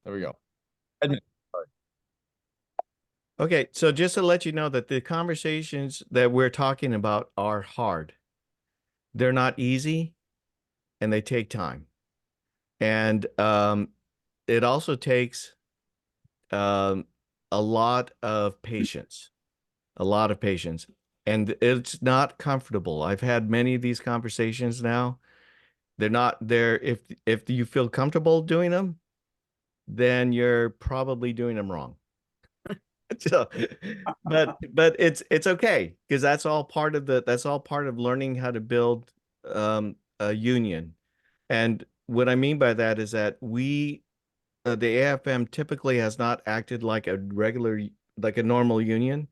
There we go. Edmund, sorry. Okay, so just to let you know that the conversations that we're talking about are hard. They're not easy and they take time. And it also takes um, a lot of patience, a lot of patience. And it's not comfortable. I've had many of these conversations now. They're not there. If you feel comfortable doing them, then you're probably doing them wrong. So, but it's okay because that's all part of learning how to build a union. And what I mean by that is that the AFM typically has not acted like like a normal union.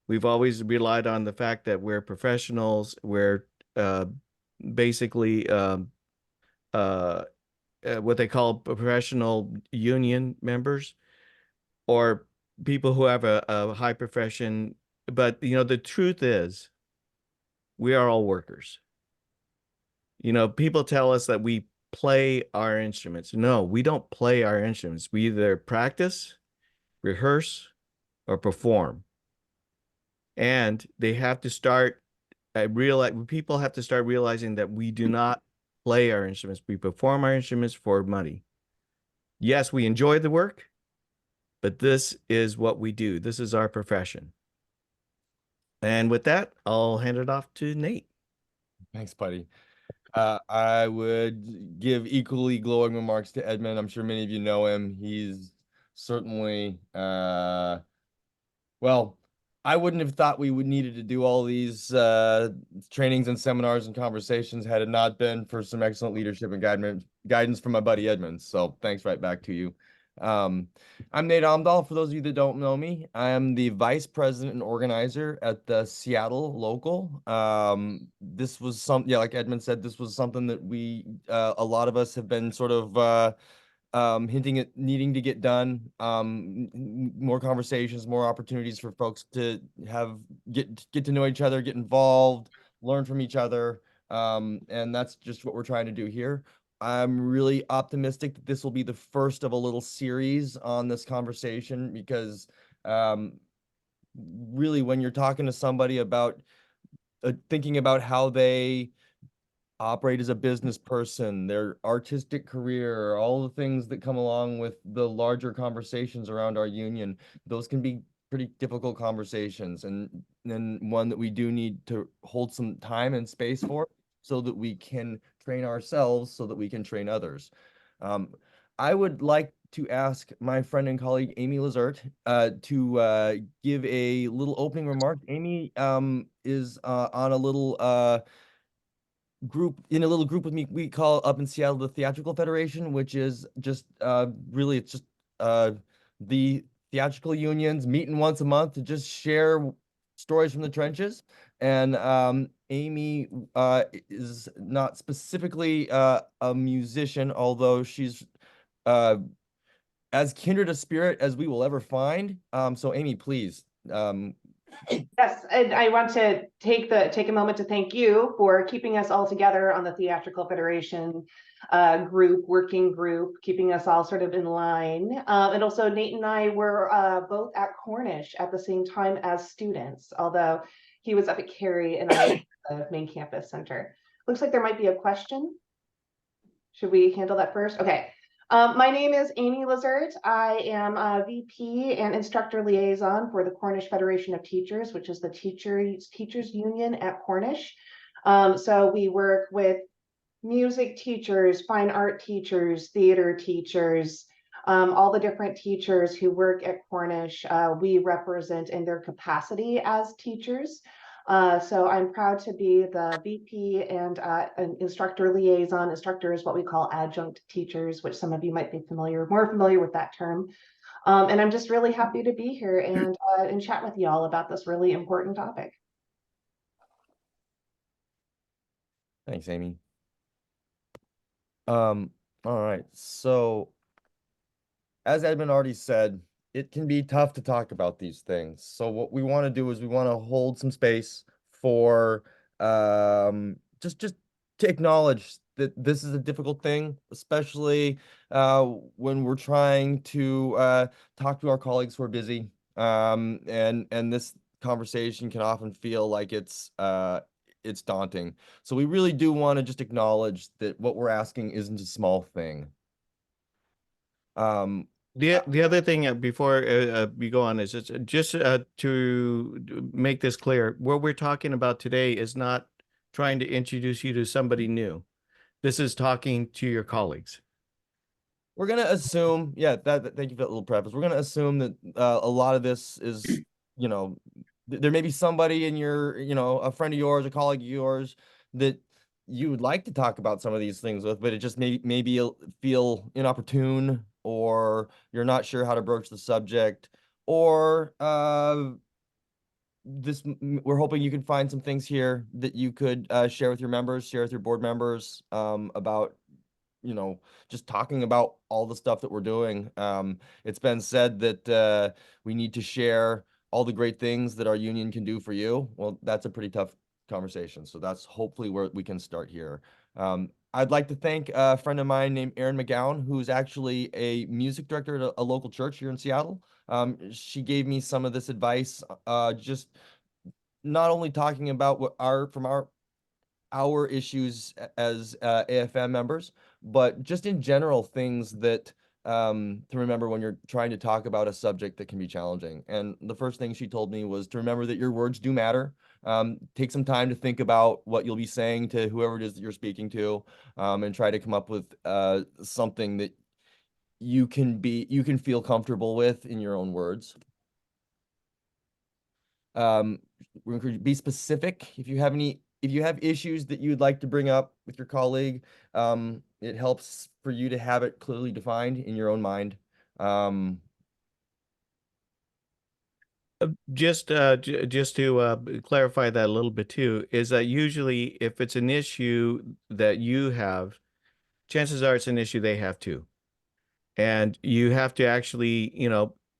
We've always relied on the fact that we're professionals. We're uh, basically uh, what they call professional union members or people who have a high profession. But the truth is, we are all workers. People tell us that we play our instruments. No, we don't play our instruments. We either practice, rehearse, or perform. And they have to start people have to start realizing that we do not play our instruments. We perform our instruments for money. Yes, we enjoy the work, but this is what we do. This is our profession. And with that, I'll hand it off to Nate. Thanks, buddy. I would give equally glowing remarks to Edmund. I'm sure many of you know him. He's certainly well, I wouldn't have thought we would needed to do all these trainings and seminars and conversations had it not been for some excellent leadership and guidance from my buddy Edmund. So thanks right back to you. Um, I'm Nate Omdal. For those of you that don't know me, I am the vice president and organizer at the Seattle local. This was yeah, like Edmund said, this was something that a lot of us have been sort of hinting at needing to get done. More conversations, more opportunities for folks to get to know each other, get involved, learn from each other. And that's just what we're trying to do here. I'm really optimistic that this will be the first of a little series on this conversation because really when you're talking to somebody about thinking about how they operate as a business person, their artistic career, all the things that come along with the larger conversations around our union, those can be pretty difficult conversations, and then one that we do need to hold some time and space for so that we can train ourselves so that we can train others. I would like to ask my friend and colleague Amy Lazert to give a little opening remark. Amy is on a little group with me we call up in Seattle the Theatrical Federation, which is just really it's just the theatrical unions meeting once a month to just share stories from the trenches. And Amy is not specifically a musician, although she's uh, as kindred a spirit as we will ever find. So Amy, please. Yes, and I want to take a moment to thank you for keeping us all together on the Theatrical Federation working group, keeping us all sort of in line. And also Nate and I were both at Cornish at the same time as students, although he was up at Cary and I was at the main campus center. Looks like there might be a question. Should we handle that first? Okay. My name is Amy Lazert. I am a VP and instructor liaison for the Cornish Federation of Teachers, which is the teachers union at Cornish. So we work with music teachers, fine art teachers, theater teachers, all the different teachers who work at Cornish. We represent in their capacity as teachers. So I'm proud to be the VP and an instructor liaison. Instructor is what we call adjunct teachers, which some of you might be more familiar with that term. And I'm just really happy to be here and chat with you all about this really important topic. Thanks, Amy. All right. So as Edmund already said, it can be tough to talk about these things. So what we want to do is we want to hold some space for just to acknowledge that this is a difficult thing, especially when we're trying to talk to our colleagues who are busy. And this conversation can often feel like it's daunting. So we really do want to just acknowledge that what we're asking isn't a small thing. The other thing before we go on is just to make this clear, what we're talking about today is not trying to introduce you to somebody new. This is talking to your colleagues. We're gonna assume, yeah, thank you for that little preface. We're gonna assume that a lot of this is, you know, there may be somebody in your, a friend of yours, a colleague of yours that you would like to talk about some of these things with, but it just maybe feel inopportune, or you're not sure how to broach the subject, or we're hoping you can find some things here that you could share with your members, share with your board members, about just talking about all the stuff that we're doing. It's been said that we need to share all the great things that our union can do for you. Well, that's a pretty tough conversation. So that's hopefully where we can start here. I'd like to thank a friend of mine named Erin McGowan, who's actually a music director at a local church here in Seattle. She gave me some of this advice, just not only talking about what our issues as AFM members, but just in general things that to remember when you're trying to talk about a subject that can be challenging. And the first thing she told me was to remember that your words do matter. Take some time to think about what you'll be saying to whoever it is that you're speaking to, and try to come up with something that you can feel comfortable with in your own words. We're encouraged be specific. If you have issues that you'd like to bring up with your colleague, it helps for you to have it clearly defined in your own mind. Just to clarify that a little bit too, is that usually if it's an issue that you have, chances are it's an issue they have too. And you have to actually,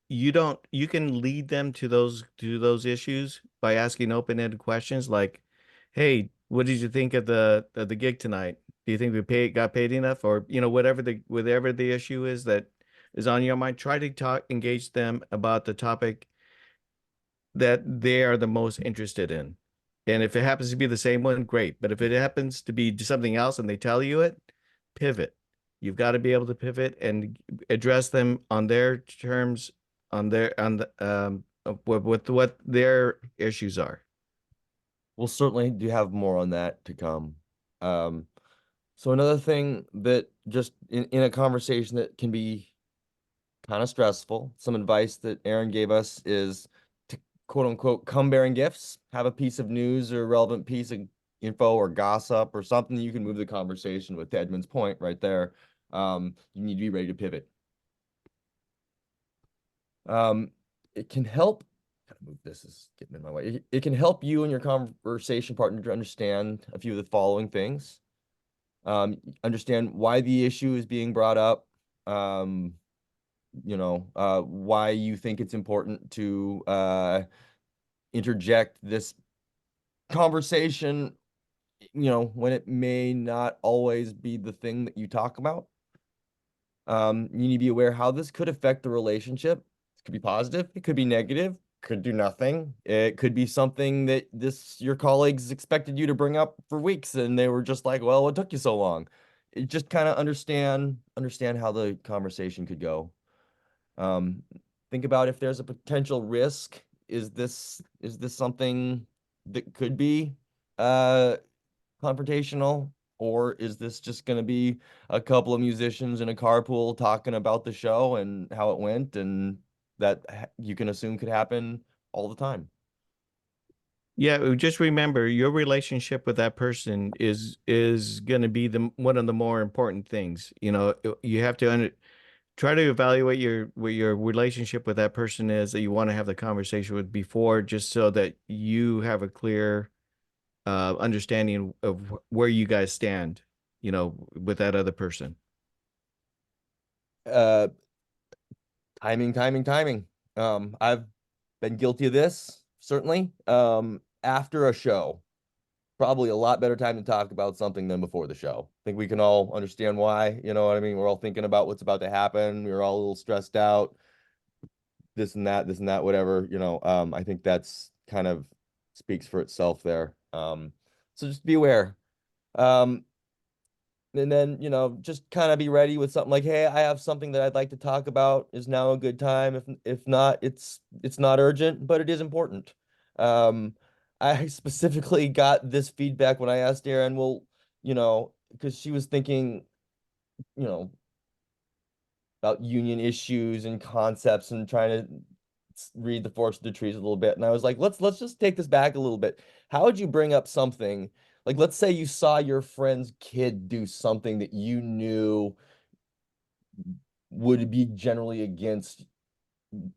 you can lead them to those issues by asking open-ended questions like, hey, what did you think of the gig tonight? Do you think we got paid enough? Or, whatever the issue is that is on your mind, try to engage them about the topic that they are the most interested in. And if it happens to be the same one, great. But if it happens to be something else and they tell you it, pivot. You've got to be able to pivot and address them on their terms, with what their issues are. We'll certainly do have more on that to come. So another thing that just in a conversation that can be kind of stressful, some advice that Aaron gave us is to quote unquote come bearing gifts, have a piece of news or relevant piece of info or gossip or something that you can move the conversation with. To Edmund's point right there, you need to be ready to pivot. It can help. Gotta move this, is getting in my way. It can help you and your conversation partner to understand a few of the following things. Understand why the issue is being brought up. Why you think it's important to interject this conversation, when it may not always be the thing that you talk about. You need to be aware how this could affect the relationship. It could be positive, it could be negative, could do nothing. It could be something that your colleagues expected you to bring up for weeks and they were just like, well, what took you so long? It just kind of understand how the conversation could go. Think about if there's a potential risk. Is this something that could be confrontational, or is this just going to be a couple of musicians in a carpool talking about the show and how it went, and that you can assume could happen all the time? Yeah, just remember your relationship with that person is going to be one of the more important things. You have to try to evaluate what your relationship with that person is that you want to have the conversation with before, just so that you have a clear understanding of where you guys stand, with that other person. Uh, timing. I've been guilty of this, certainly. After a show, probably a lot better time to talk about something than before the show. I think we can all understand why, you know what I mean? We're all thinking about what's about to happen. We're all a little stressed out, this and that, whatever, you know. I think that's kind of speaks for itself there. So just be aware. Um, and then, you know, just kind of be ready with something like, hey, I have something that I'd like to talk about. Is now a good time? If not, it's not urgent, but it is important. I specifically got this feedback when I asked Erin, well, you know, because she was thinking, you know, about union issues and concepts and trying to read the forest of the trees a little bit. And I was like, let's just take this back a little bit. How would you bring up something like, let's say you saw your friend's kid do something that you knew would be generally against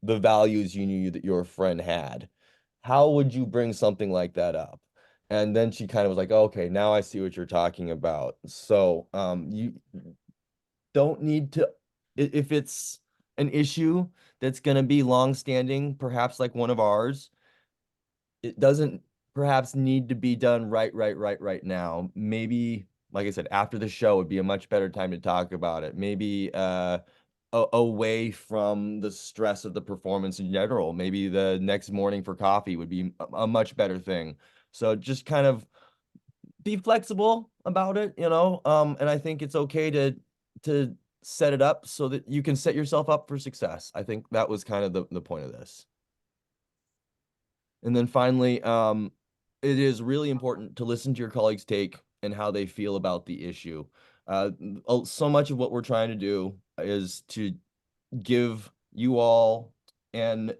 the values you knew that your friend had. How would you bring something like that up? And then she kind of was like, okay, now I see what you're talking about. So you don't need to, if it's an issue that's going to be long-standing, perhaps like one of ours, it doesn't perhaps need to be done right now. Maybe, like I said, after the show would be a much better time to talk about it. Maybe away from the stress of the performance in general. Maybe the next morning for coffee would be a much better thing. So just kind of be flexible about it, you know. And I think it's okay to set it up so that you can set yourself up for success. I think that was kind of the point of this. And then finally, it is really important to listen to your colleagues' take and how they feel about the issue. So much of what we're trying to do is to give you all and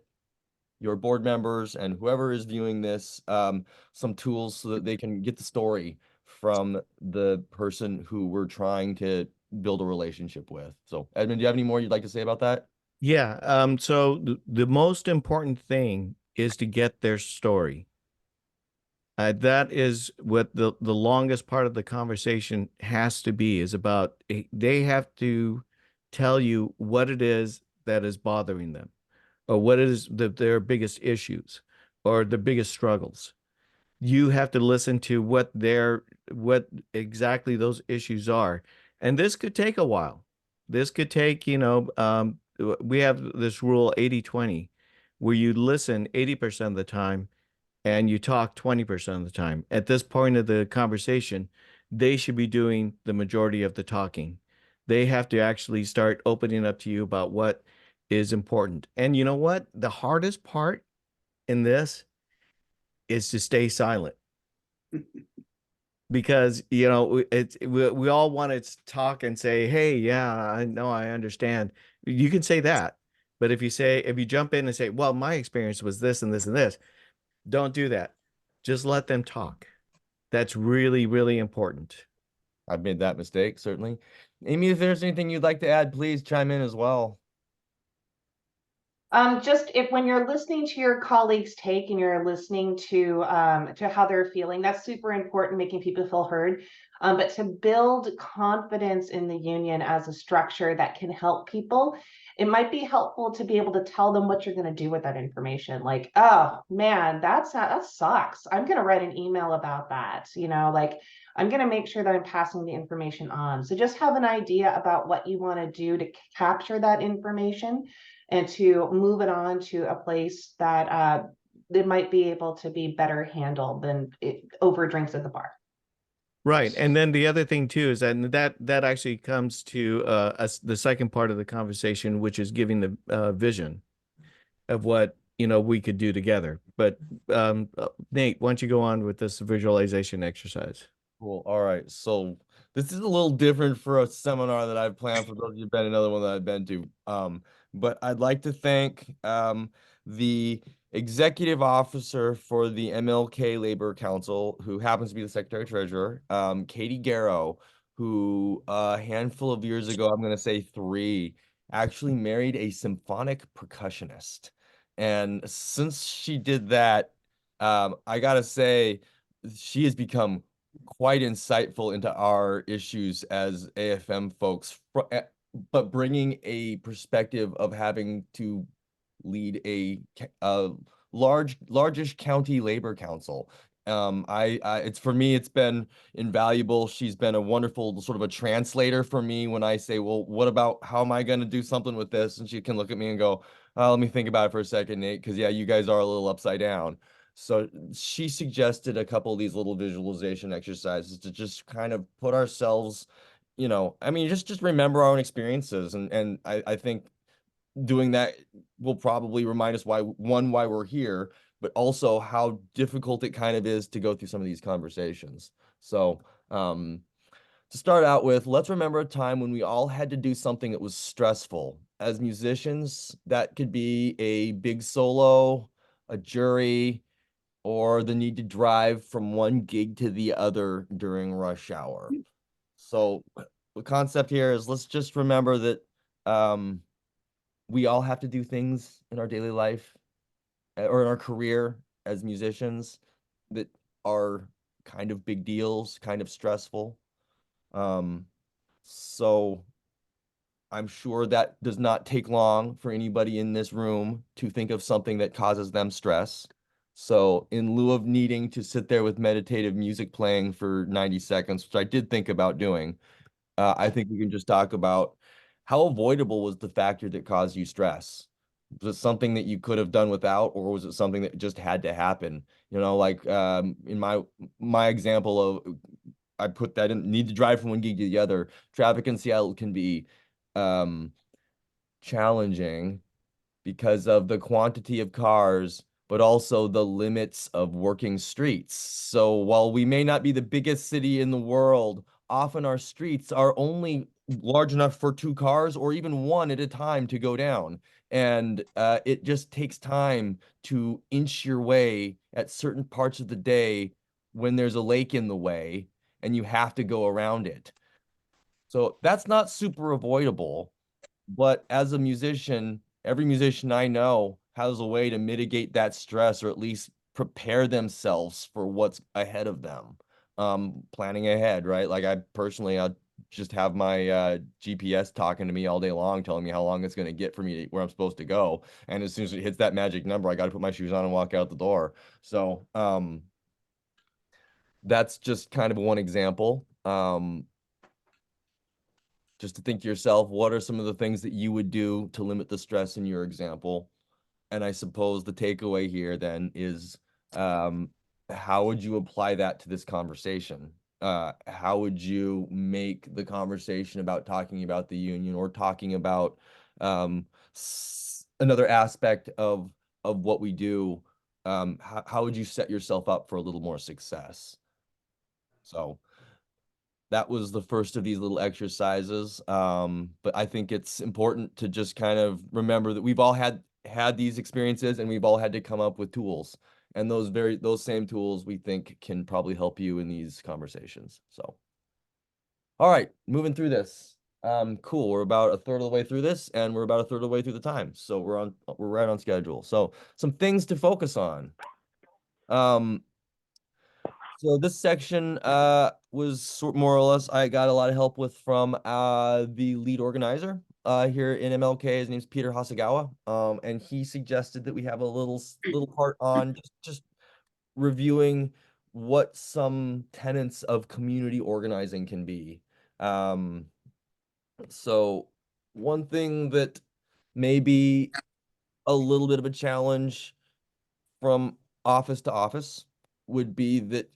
your board members and whoever is viewing this some tools so that they can get the story from the person who we're trying to build a relationship with. So, Edmund, do you have any more you'd like to say about that? Yeah. So the most important thing is to get their story. That is what the longest part of the conversation has to be, is about they have to tell you what it is that is bothering them, or what it is that their biggest issues or the biggest struggles. You have to listen to what exactly those issues are. And this could take a while. This could take, we have this rule 80/20, where you listen 80% of the time and you talk 20% of the time. At this point of the conversation, they should be doing the majority of the talking. They have to actually start opening up to you about what is important. And you know what? The hardest part in this is to stay silent, because we all want to talk and say, hey, yeah, I know, I understand. You can say that, but if you jump in and say, well, my experience was this and this and this, don't do that. Just let them talk. That's really, really important. I've made that mistake, certainly. Amy, if there's anything you'd like to add, please chime in as well. Just if when you're listening to your colleagues' take and you're listening to how they're feeling, that's super important, making people feel heard. But to build confidence in the union as a structure that can help people, it might be helpful to be able to tell them what you're going to do with that information. Like, oh man, that sucks. I'm going to write an email about that. Like I'm going to make sure that I'm passing the information on. So just have an idea about what you want to do to capture that information and to move it on to a place that it might be able to be better handled than over drinks at the bar. Right. And then the other thing too is that actually comes to the second part of the conversation, which is giving the vision of what we could do together. But Nate, why don't you go on with this visualization exercise? Cool. All right. So this is a little different for a seminar that I've planned for those of you who've been, another one that I've been to. But I'd like to thank the executive officer for the MLK Labor Council, who happens to be the Secretary Treasurer, Katie Garrow, who a handful of years ago, I'm going to say 3, actually married a symphonic percussionist. And since she did that, I gotta say, she has become quite insightful into our issues as AFM folks, but bringing a perspective of having to lead a largish county labor council. It's for me, it's been invaluable. She's been a wonderful sort of a translator for me when I say, well, what about how am I going to do something with this? And she can look at me and go, let me think about it for a second, Nate, because yeah, you guys are a little upside down. So she suggested a couple of these little visualization exercises to just kind of put ourselves, I mean, just remember our own experiences. And I think doing that will probably remind us why we're here, but also how difficult it kind of is to go through some of these conversations. So, to start out with, let's remember a time when we all had to do something that was stressful. As musicians, that could be a big solo, a jury, or the need to drive from one gig to the other during rush hour. So, the concept here is let's just remember that we all have to do things in our daily life or in our career as musicians that are kind of big deals, kind of stressful. So I'm sure that does not take long for anybody in this room to think of something that causes them stress. So in lieu of needing to sit there with meditative music playing for 90 seconds, which I did think about doing, I think we can just talk about how avoidable was the factor that caused you stress? Was it something that you could have done without, or was it something that just had to happen? Like in my example of I put that in need to drive from one gig to the other. Traffic in Seattle can be um, challenging because of the quantity of cars, but also the limits of working streets. So while we may not be the biggest city in the world, often our streets are only large enough for two cars or even one at a time to go down. And it just takes time to inch your way at certain parts of the day when there's a lake in the way and you have to go around it. So that's not super avoidable. But as a musician, every musician I know has a way to mitigate that stress or at least prepare themselves for what's ahead of them. Planning ahead, right? Like I personally, I just have my GPS talking to me all day long, telling me how long it's going to get for me to where I'm supposed to go. And as soon as it hits that magic number, I got to put my shoes on and walk out the door. So that's just kind of one example. Just to think to yourself, what are some of the things that you would do to limit the stress in your example? And I suppose the takeaway here then is how would you apply that to this conversation? How would you make the conversation about talking about the union or talking about another aspect of what we do? How would you set yourself up for a little more success? So that was the first of these little exercises. But I think it's important to just kind of remember that we've all had these experiences and we've all had to come up with tools. And those same tools we think can probably help you in these conversations. So, all right, moving through this. Cool. We're about a third of the way through this, and we're about a third of the way through the time. So we're right on schedule. So some things to focus on. So this section was more or less I got a lot of help with from the lead organizer here in MLK. His name's Peter Hasagawa. And he suggested that we have a little part on just reviewing what some tenets of community organizing can be. So one thing that may be a little bit of a challenge from office to office would be that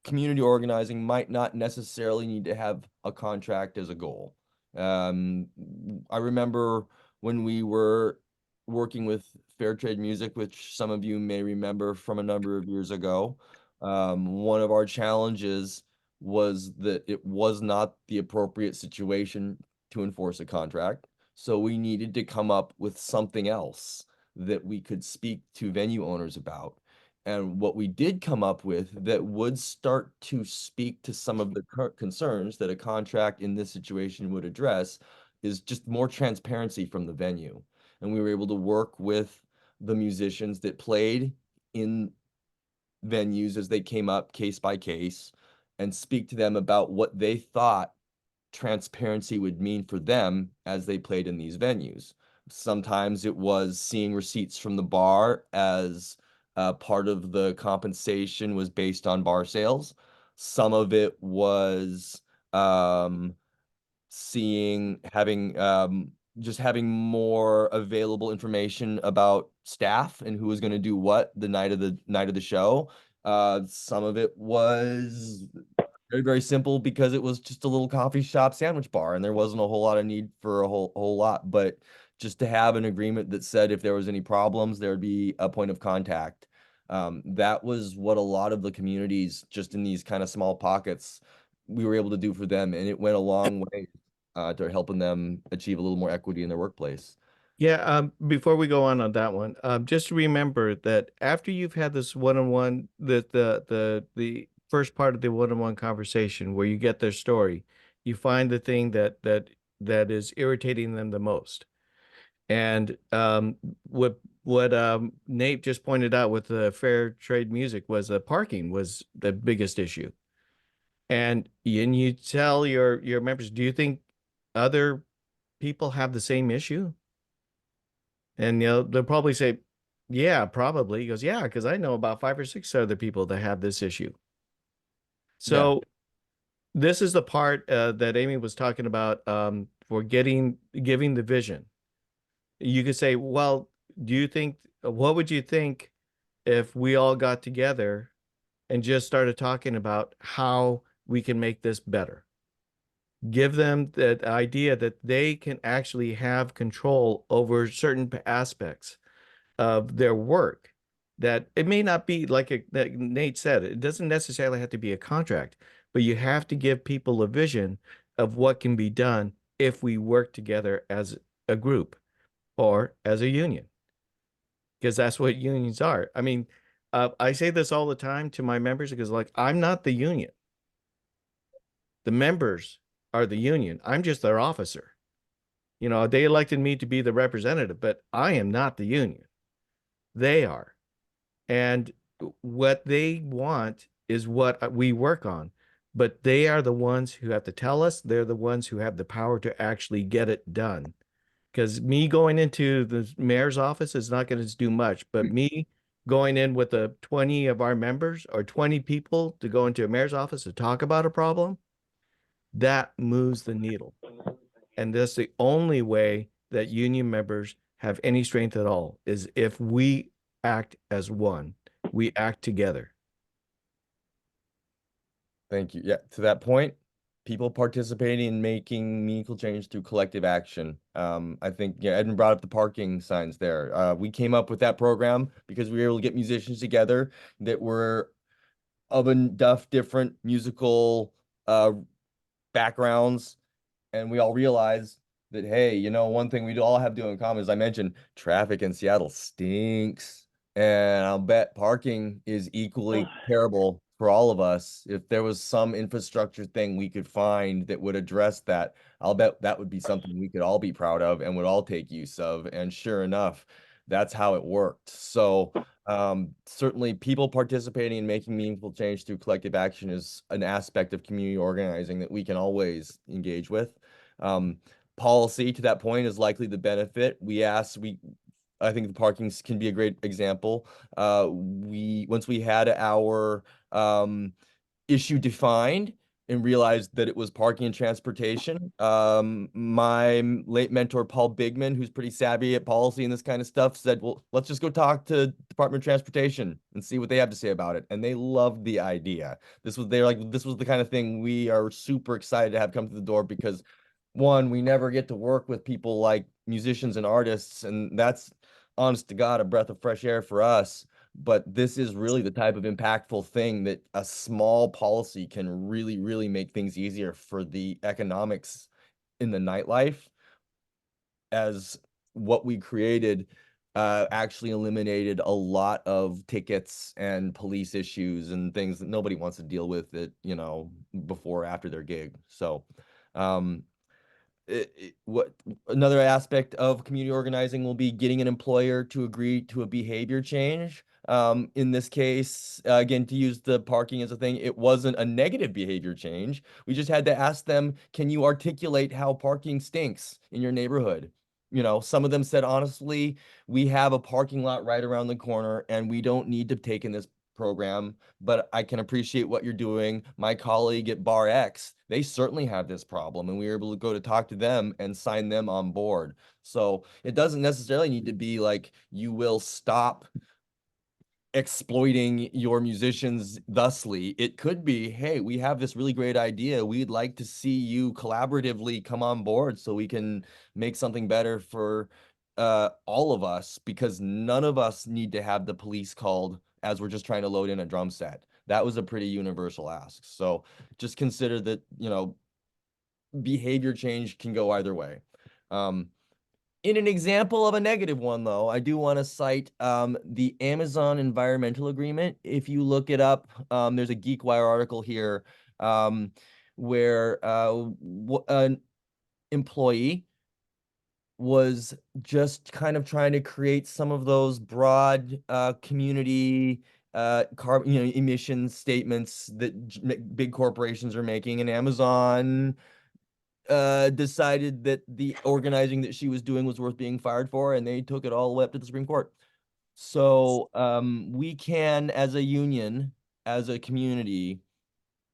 community organizing might not necessarily need to have a contract as a goal. I remember when we were working with Fair Trade Music, which some of you may remember from a number of years ago. One of our challenges was that it was not the appropriate situation to enforce a contract. So we needed to come up with something else that we could speak to venue owners about. And what we did come up with that would start to speak to some of the concerns that a contract in this situation would address is just more transparency from the venue. And we were able to work with the musicians that played in venues as they came up case by case and speak to them about what they thought transparency would mean for them as they played in these venues. Sometimes it was seeing receipts from the bar as Part of the compensation was based on bar sales. Some of it was um, just having more available information about staff and who was going to do what the night of the show. Some of it was very, very simple because it was just a little coffee shop sandwich bar and there wasn't a whole lot of need for a whole lot. But just to have an agreement that said if there was any problems, there would be a point of contact. That was what a lot of the communities just in these kind of small pockets we were able to do for them. And it went a long way to helping them achieve a little more equity in their workplace. Yeah, before we go on that one, just remember that after you've had this one-on-one, the first part of the one-on-one conversation where you get their story, you find the thing that is irritating them the most. And what Nate just pointed out with the fair trade music was parking was the biggest issue. And you tell your members, do you think other people have the same issue? And they'll probably say, yeah, probably. He goes, yeah, because I know about 5 or 6 other people that have this issue. So this is the part that Amy was talking about for giving the vision. You could say, well, what would you think if we all got together and just started talking about how we can make this better? Give them that idea that they can actually have control over certain aspects of their work. That it may not be like that Nate said, it doesn't necessarily have to be a contract, but you have to give people a vision of what can be done if we work together as a group or as a union, because that's what unions are. I mean, I say this all the time to my members because, like, I'm not the union. The members are the union. I'm just their officer. They elected me to be the representative, but I am not the union. They are. And what they want is what we work on. But they are the ones who have to tell us. They're the ones who have the power to actually get it done. Because me going into the mayor's office is not going to do much, but me going in with 20 of our members or 20 people to go into a mayor's office to talk about a problem, that moves the needle. And that's the only way that union members have any strength at all, is if we act as one, we act together. Thank you. Yeah, to that point, people participating in making meaningful change through collective action. I think Edmund brought up the parking signs there. We came up with that program because we were able to get musicians together that were of enough different musical backgrounds, and we all realized that, hey, one thing we all have to do in common, as I mentioned, traffic in Seattle stinks, and I'll bet parking is equally terrible for all of us. If there was some infrastructure thing we could find that would address that, I'll bet that would be something we could all be proud of and would all take use of. And sure enough, that's how it worked. So certainly people participating in making meaningful change through collective action is an aspect of community organizing that we can always engage with. Policy, to that point, is likely the benefit. I think the parkings can be a great example. Once we had our issue defined and realized that it was parking and transportation. My late mentor, Paul Bigman, who's pretty savvy at policy and this kind of stuff, said, well, let's just go talk to Department of Transportation and see what they have to say about it. And they loved the idea. This was the kind of thing we are super excited to have come to the door because, one, we never get to work with people like musicians and artists, and that's, honest to God, a breath of fresh air for us. But this is really the type of impactful thing that a small policy can really, really make things easier for the economics in the nightlife, as what we created actually eliminated a lot of tickets and police issues and things that nobody wants to deal with before or after their gig. So what another aspect of community organizing will be getting an employer to agree to a behavior change. In this case, again, to use the parking as a thing, it wasn't a negative behavior change. We just had to ask them, can you articulate how parking stinks in your neighborhood? some of them said, honestly, we have a parking lot right around the corner and we don't need to take in this program, but I can appreciate what you're doing. My colleague at Bar X, they certainly have this problem, and we were able to go to talk to them and sign them on board. So it doesn't necessarily need to be like you will stop exploiting your musicians thusly. It could be, hey, we have this really great idea. We'd like to see you collaboratively come on board so we can make something better for all of us, because none of us need to have the police called as we're just trying to load in a drum set. That was a pretty universal ask. So just consider that, behavior change can go either way. In an example of a negative one, though, I do want to cite the Amazon Environmental Agreement. If you look it up, there's a GeekWire article here where an employee was just kind of trying to create some of those broad community carbon, emission statements that big corporations are making, and Amazon decided that the organizing that she was doing was worth being fired for, and they took it all the way up to the Supreme Court. So we can, as a union, as a community,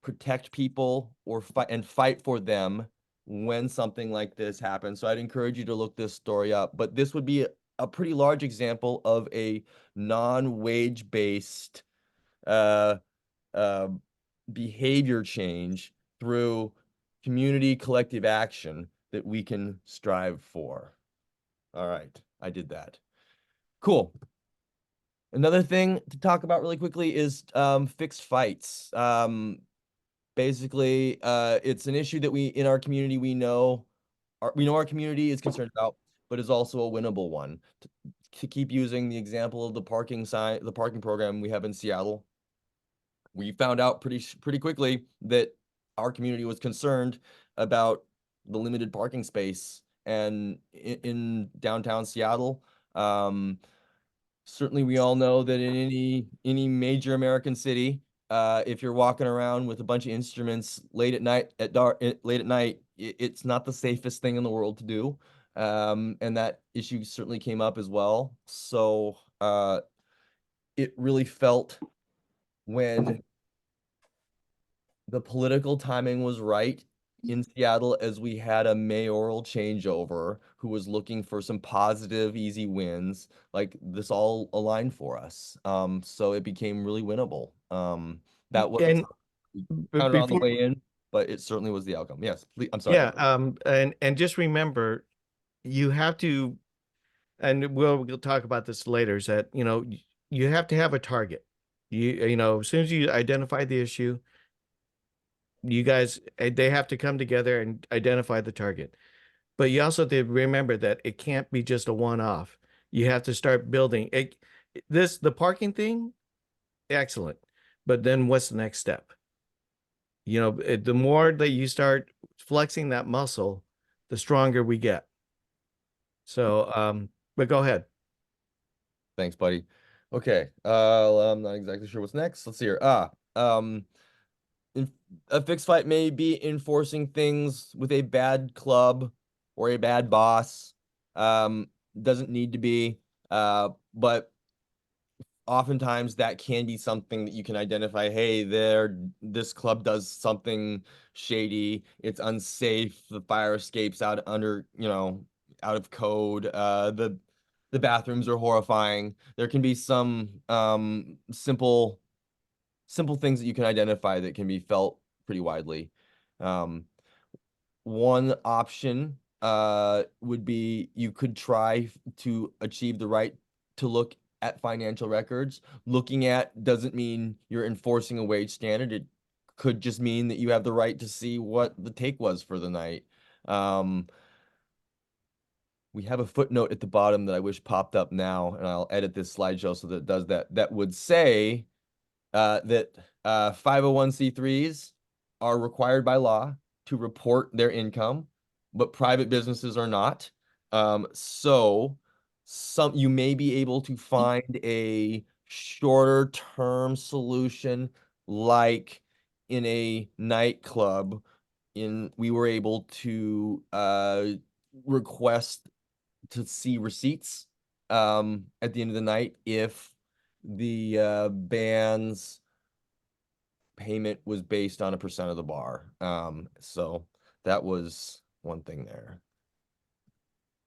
protect people or fight for them when something like this happens. So I'd encourage you to look this story up. But this would be a pretty large example of a non-wage based behavior change through community collective action that we can strive for. All right, I did that. Cool. Another thing to talk about really quickly is fixed fights. Basically, it's an issue that in our community, we know our community is concerned about, but is also a winnable one. To keep using the example of the parking program we have in Seattle, we found out pretty quickly that our community was concerned about the limited parking space, and in downtown Seattle, certainly we all know that in any major American city, if you're walking around with a bunch of instruments late at night, it's not the safest thing in the world to do. And that issue certainly came up as well. So it really felt when the political timing was right in Seattle, as we had a mayoral changeover who was looking for some positive, easy wins, like this all aligned for us. So it became really winnable. That was And counted on the before, way in, but it certainly was the outcome. Yes, please, I'm sorry. yeah, and just remember, you have to, and we'll talk about this later, is that, you have to have a target. As soon as you identify the issue, you guys, they have to come together and identify the target. But you also have to remember that it can't be just a one-off. You have to start building it. The parking thing, excellent. But then what's the next step? The more that you start flexing that muscle, the stronger we get. So, but go ahead. Thanks, buddy. Okay. I'm not exactly sure what's next. Let's see here. A fixed fight may be enforcing things with a bad club or a bad boss. Doesn't need to be, but oftentimes that can be something that you can identify. Hey, this club does something shady. It's unsafe. The fire escapes out of code. The bathrooms are horrifying. There can be some simple things that you can identify that can be felt pretty widely. One option would be you could try to achieve the right to look at financial records. Looking at doesn't mean you're enforcing a wage standard. It could just mean that you have the right to see what the take was for the night. We have a footnote at the bottom that I wish popped up now, and I'll edit this slideshow so that it does that. That would say that 501c3s are required by law to report their income, but private businesses are not. So you may be able to find a shorter term solution, like in a nightclub. We were able to request to see receipts at the end of the night if the band's payment was based on a percent of the bar. So that was one thing there.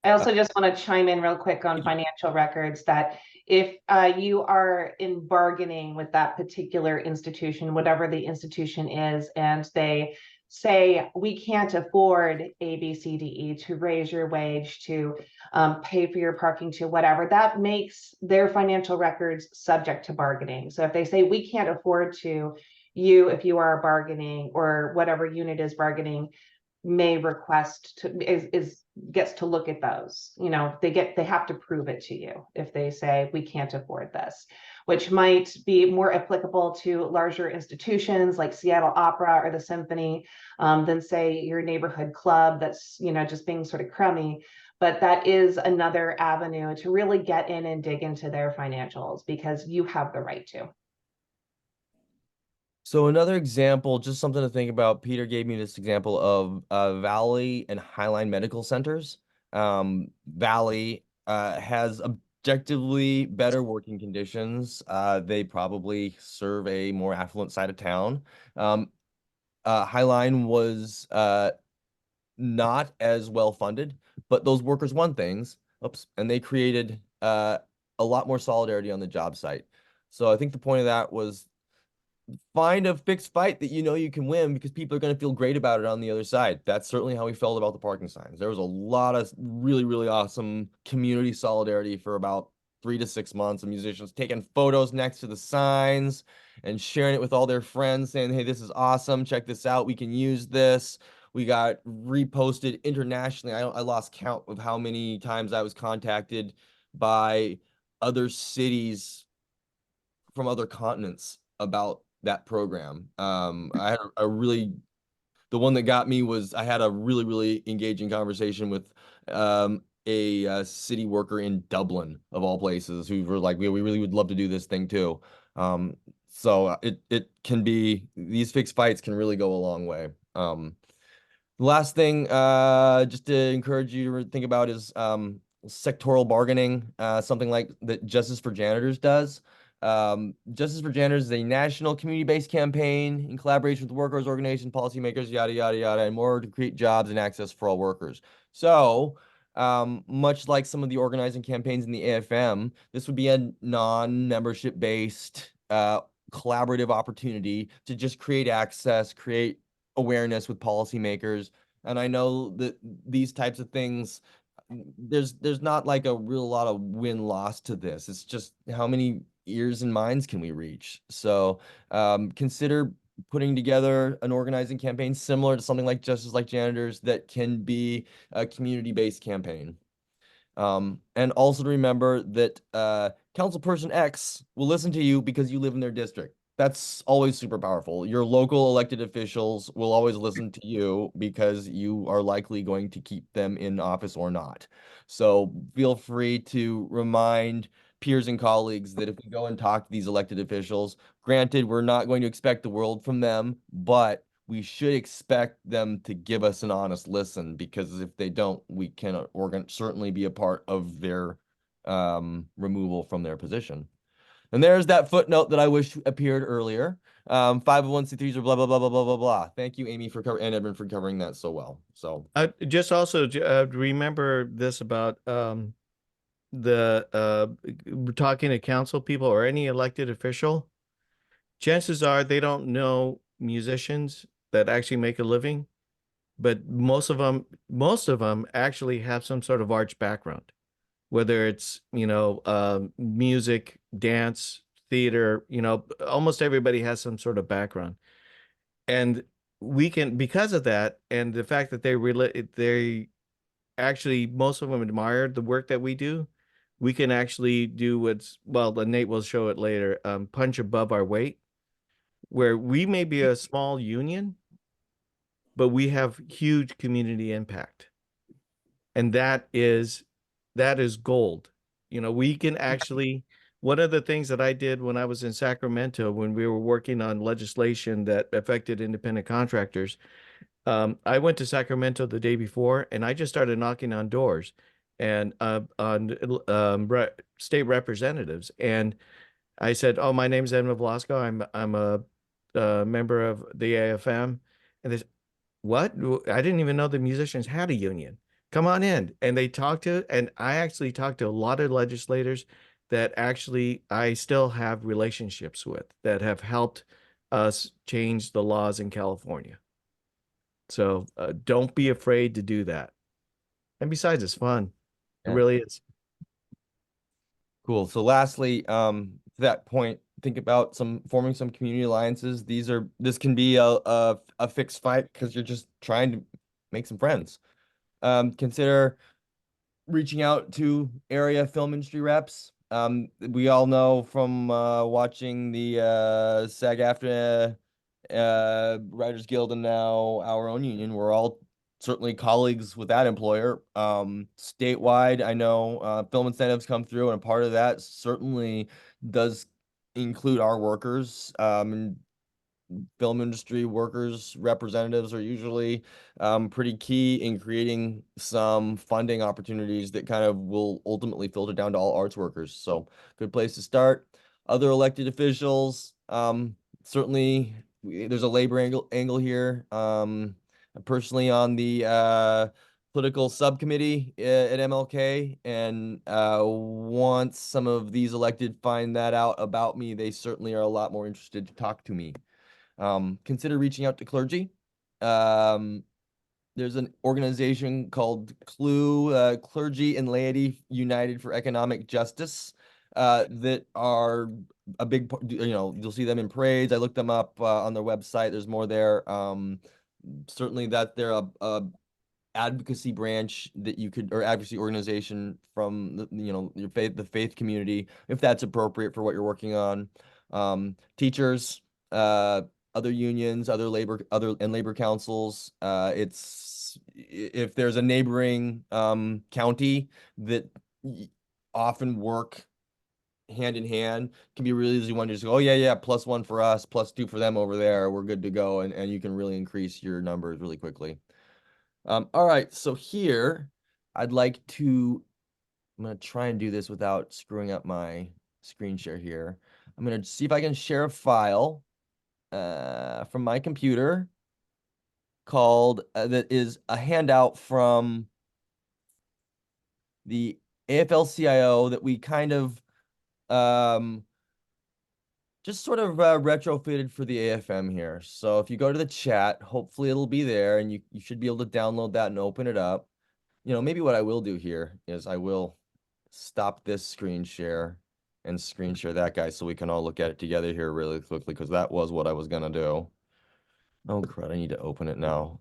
I also just want to chime in real quick on financial records that if you are in bargaining with that particular institution, whatever the institution is, and they say, we can't afford A, B, C, D, E to raise your wage, to pay for your parking, to whatever, that makes their financial records subject to bargaining. So if they say, we can't afford to, you, if you are bargaining or whatever unit is bargaining, may request to gets to look at those. You know, they have to prove it to you if they say we can't afford this, which might be more applicable to larger institutions like Seattle Opera or the Symphony than say your neighborhood club that's, you know, just being sort of crummy. But that is another avenue to really get in and dig into their financials because you have the right to. So another example, just something to think about. Peter gave me this example of Valley and Highline medical centers. Valley has objectively better working conditions. They probably serve a more affluent side of town. Highline was not as well funded, but those workers won things. Oops, and they created a lot more solidarity on the job site. So I think the point of that was find a fixed fight that you know you can win because people are going to feel great about it on the other side. That's certainly how we felt about the parking signs. There was a lot of really, really awesome community solidarity for about 3 to 6 months of musicians taking photos next to the signs and sharing it with all their friends saying, hey, this is awesome. Check this out. We can use this. We got reposted internationally. I lost count of how many times I was contacted by other cities from other continents about that program. I had the one that got me was I had a really, really engaging conversation with a city worker in Dublin, of all places, who were like, we really would love to do this thing too. So it can be, these fixed fights can really go a long way. Last thing, just to encourage you to think about is sectoral bargaining, something like that Justice for Janitors does. Justice for Janitors is a national community-based campaign in collaboration with workers, organizations, policymakers, yada, yada, yada, and more to create jobs and access for all workers. So, much like some of the organizing campaigns in the AFM, this would be a non-membership based collaborative opportunity to just create access, create awareness with policymakers. And I know that these types of things, there's not like a real lot of win-loss to this. It's just how many ears and minds can we reach? So consider putting together an organizing campaign similar to something like Justice Like Janitors that can be a community-based campaign. And also to remember that Councilperson X will listen to you because you live in their district. That's always super powerful. Your local elected officials will always listen to you because you are likely going to keep them in office or not. So feel free to remind peers and colleagues that if we go and talk to these elected officials, granted, we're not going to expect the world from them, but we should expect them to give us an honest listen, because if they don't, we can certainly be a part of their removal from their position. And there's that footnote that I wish appeared earlier. 501c3s are blah, blah, blah, blah, blah, blah, blah. Thank you, Amy, and Edmund for covering that so well. So just also remember this about talking to council people or any elected official. Chances are they don't know musicians that actually make a living, but most of them actually have some sort of arts background, whether it's, music, dance, theater, almost everybody has some sort of background. And we can, because of that, and the fact that they actually, most of them admire the work that we do, we can actually do Nate will show it later, punch above our weight, where we may be a small union, but we have huge community impact. And that is gold. We can actually, one of the things that I did when I was in Sacramento, when we were working on legislation that affected independent contractors, I went to Sacramento the day before and I just started knocking on doors. and on state representatives. And I said, "Oh, my name's Edmund Velasco. I'm a member of the AFM." And they said, "What? I didn't even know the musicians had a union. Come on in." And they talked to, and I actually talked to a lot of legislators that actually I still have relationships with that have helped us change the laws in California. So don't be afraid to do that. And besides, it's fun. It Yeah. really is. Cool. So lastly, to that point, think about forming some community alliances. This can be a fixed fight because you're just trying to make some friends. Consider reaching out to area film industry reps. We all know from watching the SAG-AFTRA Writers Guild and now our own union, we're all certainly colleagues with that employer. Statewide, I know film incentives come through, and a part of that certainly does include our workers. And film industry workers representatives are usually pretty key in creating some funding opportunities that kind of will ultimately filter down to all arts workers. So good place to start. Other elected officials, certainly there's a labor angle here. I'm personally on the political subcommittee at MLK, and once some of these elected find that out about me, they certainly are a lot more interested to talk to me. Consider reaching out to clergy. Um, there's an organization called CLUE, Clergy and Laity United for Economic Justice, that are a big, you'll see them in parades. I looked them up on their website. There's more there. Certainly that they're a advocacy branch that you could, or advocacy organization from the faith community, if that's appropriate for what you're working on. Teachers, other unions, labor councils. If there's a neighboring county that often work hand in hand, can be really easy one to just go, oh yeah, +1 for us, +2 for them over there. We're good to go, and you can really increase your numbers really quickly. All right, so here I'm gonna try and do this without screwing up my screen share here. I'm gonna see if I can share a file from my computer called that is a handout from the AFL-CIO that we kind of um, just sort of retrofitted for the AFM here. So if you go to the chat, hopefully it'll be there, and you should be able to download that and open it up. Maybe what I will do here is I will stop this screen share and screen share that guy so we can all look at it together here really quickly, because that was what I was gonna do. Oh crud, I need to open it now.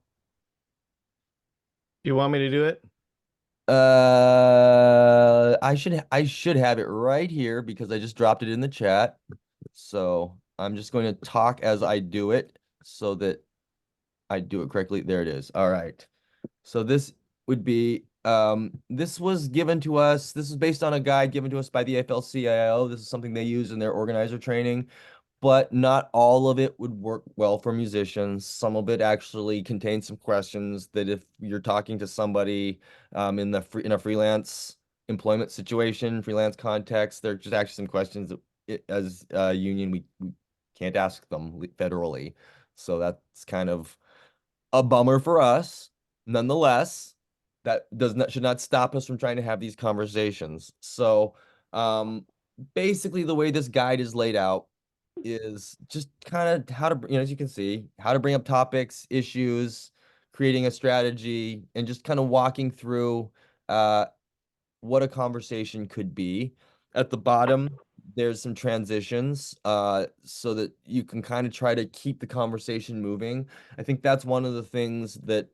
You want me to do it? I should have it right here because I just dropped it in the chat. So I'm just going to talk as I do it so that I do it correctly. There it is. All right. So this would be this was given to us. This is based on a guide given to us by the AFL-CIO. This is something they use in their organizer training, but not all of it would work well for musicians. Some of it actually contains some questions that if you're talking to somebody in a freelance employment situation, freelance context, there are just actually some questions that as a union we can't ask them federally. So that's kind of a bummer for us. Nonetheless, that should not stop us from trying to have these conversations. So basically the way this guide is laid out is just kind of how to, as you can see, how to bring up topics, issues, creating a strategy, and just kind of walking through what a conversation could be. At the bottom, there's some transitions so that you can kind of try to keep the conversation moving. I think that's one of the things that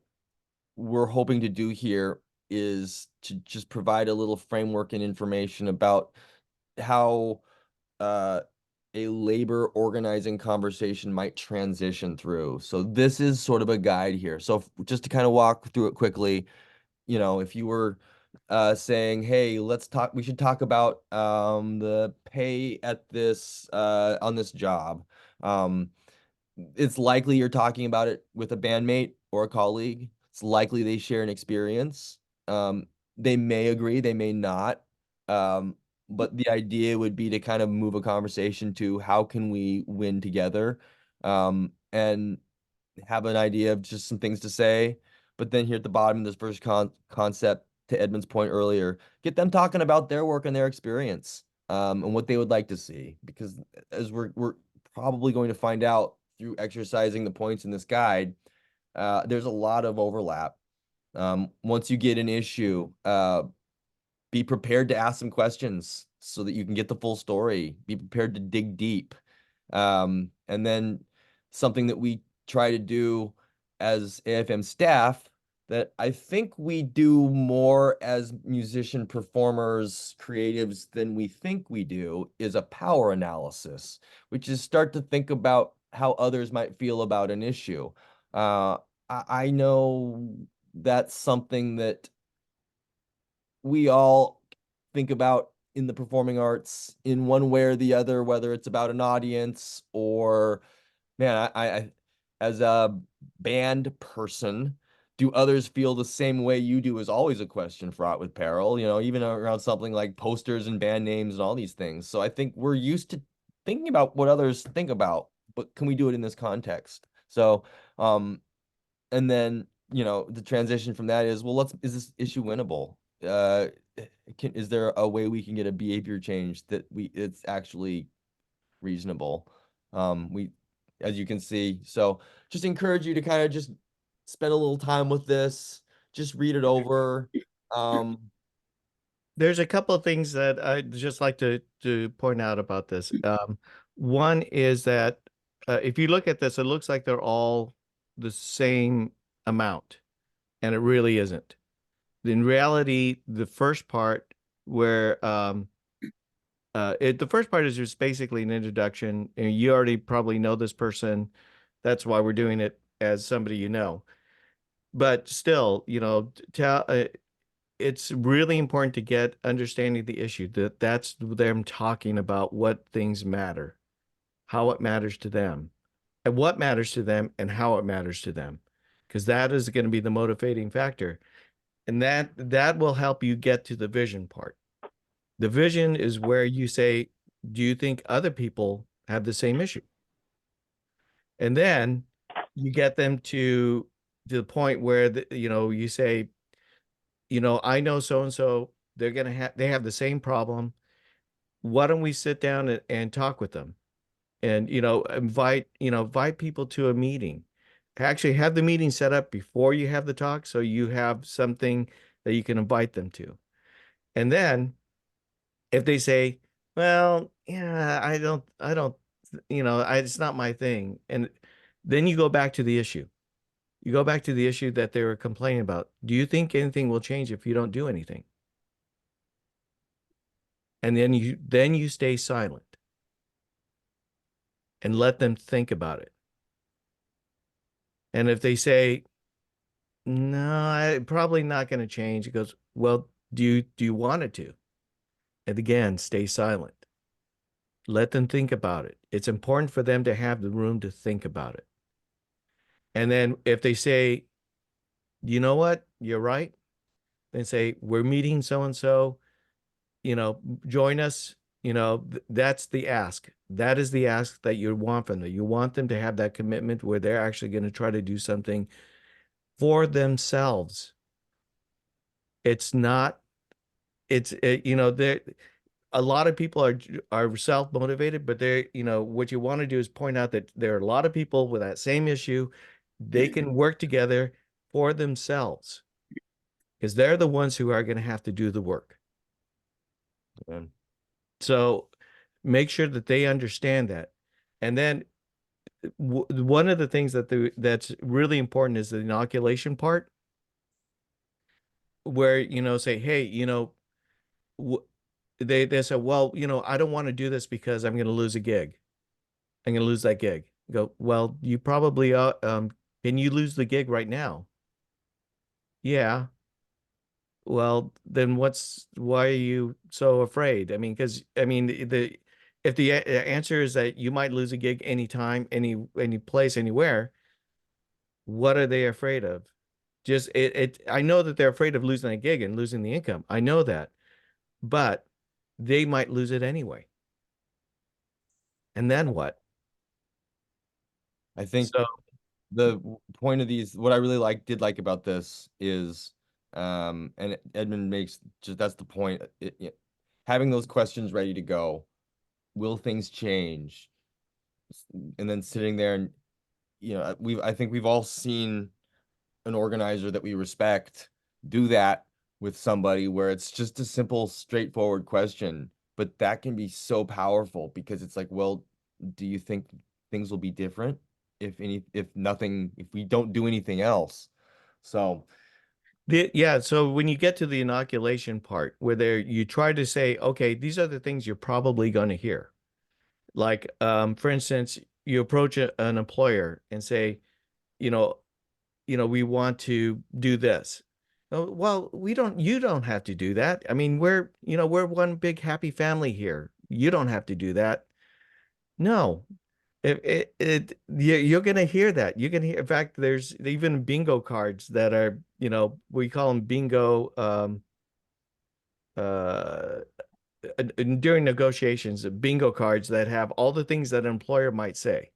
we're hoping to do here is to just provide a little framework and information about how a labor organizing conversation might transition through. So this is sort of a guide here. So just to kind of walk through it quickly, if you were saying, hey, we should talk about the pay at this on this job. It's likely you're talking about it with a bandmate or a colleague. It's likely they share an experience. they may agree, they may not. But the idea would be to kind of move a conversation to how can we win together, and have an idea of just some things to say. But then here at the bottom of this first concept, to Edmund's point earlier, get them talking about their work and their experience, and what they would like to see. Because as we're probably going to find out through exercising the points in this guide, there's a lot of overlap. Once you get an issue, be prepared to ask some questions so that you can get the full story. Be prepared to dig deep. And then something that we try to do as AFM staff that I think we do more as musician performers, creatives than we think we do is a power analysis, which is start to think about how others might feel about an issue. I know that's something that we all think about in the performing arts in one way or the other, whether it's about an audience or, man, I as a band person, do others feel the same way you do is always a question fraught with peril, even around something like posters and band names and all these things. So I think we're used to thinking about what others think about, but can we do it in this context? So, and then, the transition from that is, well, is this issue winnable? Is there a way we can get a behavior change that it's actually reasonable? As you can see, so just encourage you to kind of just spend a little time with this, just read it over. There's a couple of things that I'd just like to point out about this. One is that if you look at this, it looks like they're all the same amount, and it really isn't. In reality, the first part where the first part is just basically an introduction, and you already probably know this person. That's why we're doing it as somebody you know. But still, it's really important to get understanding the issue, that's them talking about what things matter, how it matters to them, and what matters to them and how it matters to them, because that is going to be the motivating factor. And that will help you get to the vision part. The vision is where you say, do you think other people have the same issue? And then you get them to the point where you say, I know so and so, they have the same problem. Why don't we sit down and talk with them, and invite people to a meeting. Actually have the meeting set up before you have the talk, so you have something that you can invite them to. And then if they say, well, yeah, I don't, it's not my thing. And then you go back to the issue. You go back to the issue that they were complaining about. Do you think anything will change if you don't do anything? And then you stay silent and let them think about it. And if they say, no, I probably not going to change, it goes, well, do you want it to? And again, stay silent. Let them think about it. It's important for them to have the room to think about it. And then if they say, you know what, you're right, then say, we're meeting so-and-so, join us. That's the ask. That is the ask that you want from them. You want them to have that commitment where they're actually going to try to do something for themselves. It's not, they're, a lot of people are self-motivated, but what you want to do is point out that there are a lot of people with that same issue. They can work together for themselves because they're the ones who are going to have to do the work. Yeah. So make sure that they understand that. And then one of the things that's really important is the inoculation part, where, say, hey, they say, well, I don't want to do this because I'm going to lose a gig. I'm going to lose that gig. Go, well, you probably, can you lose the gig right now? Yeah. Well, then why are you so afraid? I mean, because if the answer is that you might lose a gig anytime, any place, anywhere, what are they afraid of? Just I know that they're afraid of losing a gig and losing the income. I know that, but they might lose it anyway. And then what? I think So the point of these, what I really did like about this is, and Edmund makes just that's the point. Having those questions ready to go. Will things change? And then sitting there and, I think we've all seen an organizer that we respect do that with somebody where it's just a simple, straightforward question, but that can be so powerful because it's like, well, do you think things will be different if we don't do anything else? So yeah, so when you get to the inoculation part where you try to say, okay, these are the things you're probably going to hear. Like, for instance, you approach an employer and say, you know, we want to do this. Oh, well, you don't have to do that. I mean, we're one big happy family here. You don't have to do that. No, you're going to hear that. You can hear, in fact, there's even bingo cards that are, we call them bingo, uh, during negotiations, bingo cards that have all the things that an employer might say.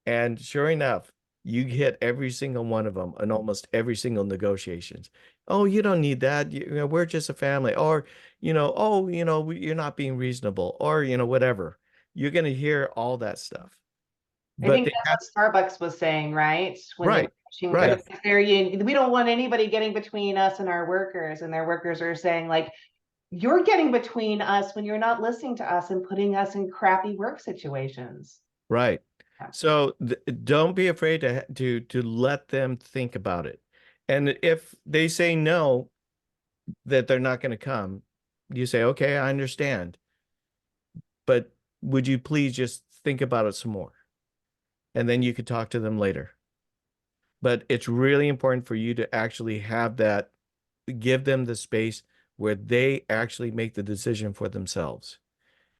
And sure enough, you hit every single one of them in almost every single negotiations. Oh, you don't need that. We're just a family. Or, oh, you're not being reasonable, or, whatever. You're going to hear all that stuff. I But think that's what Starbucks was saying, right? When they right, were pushing right, we don't want anybody getting between us and our workers, and their workers are saying like, you're getting between us when you're not listening to us and putting us in crappy work situations. right. Yeah. So don't be afraid to let them think about it. And if they say no, that they're not going to come, you say, okay, I understand, but would you please just think about it some more? And then you could talk to them later. But it's really important for you to actually have that, give them the space where they actually make the decision for themselves.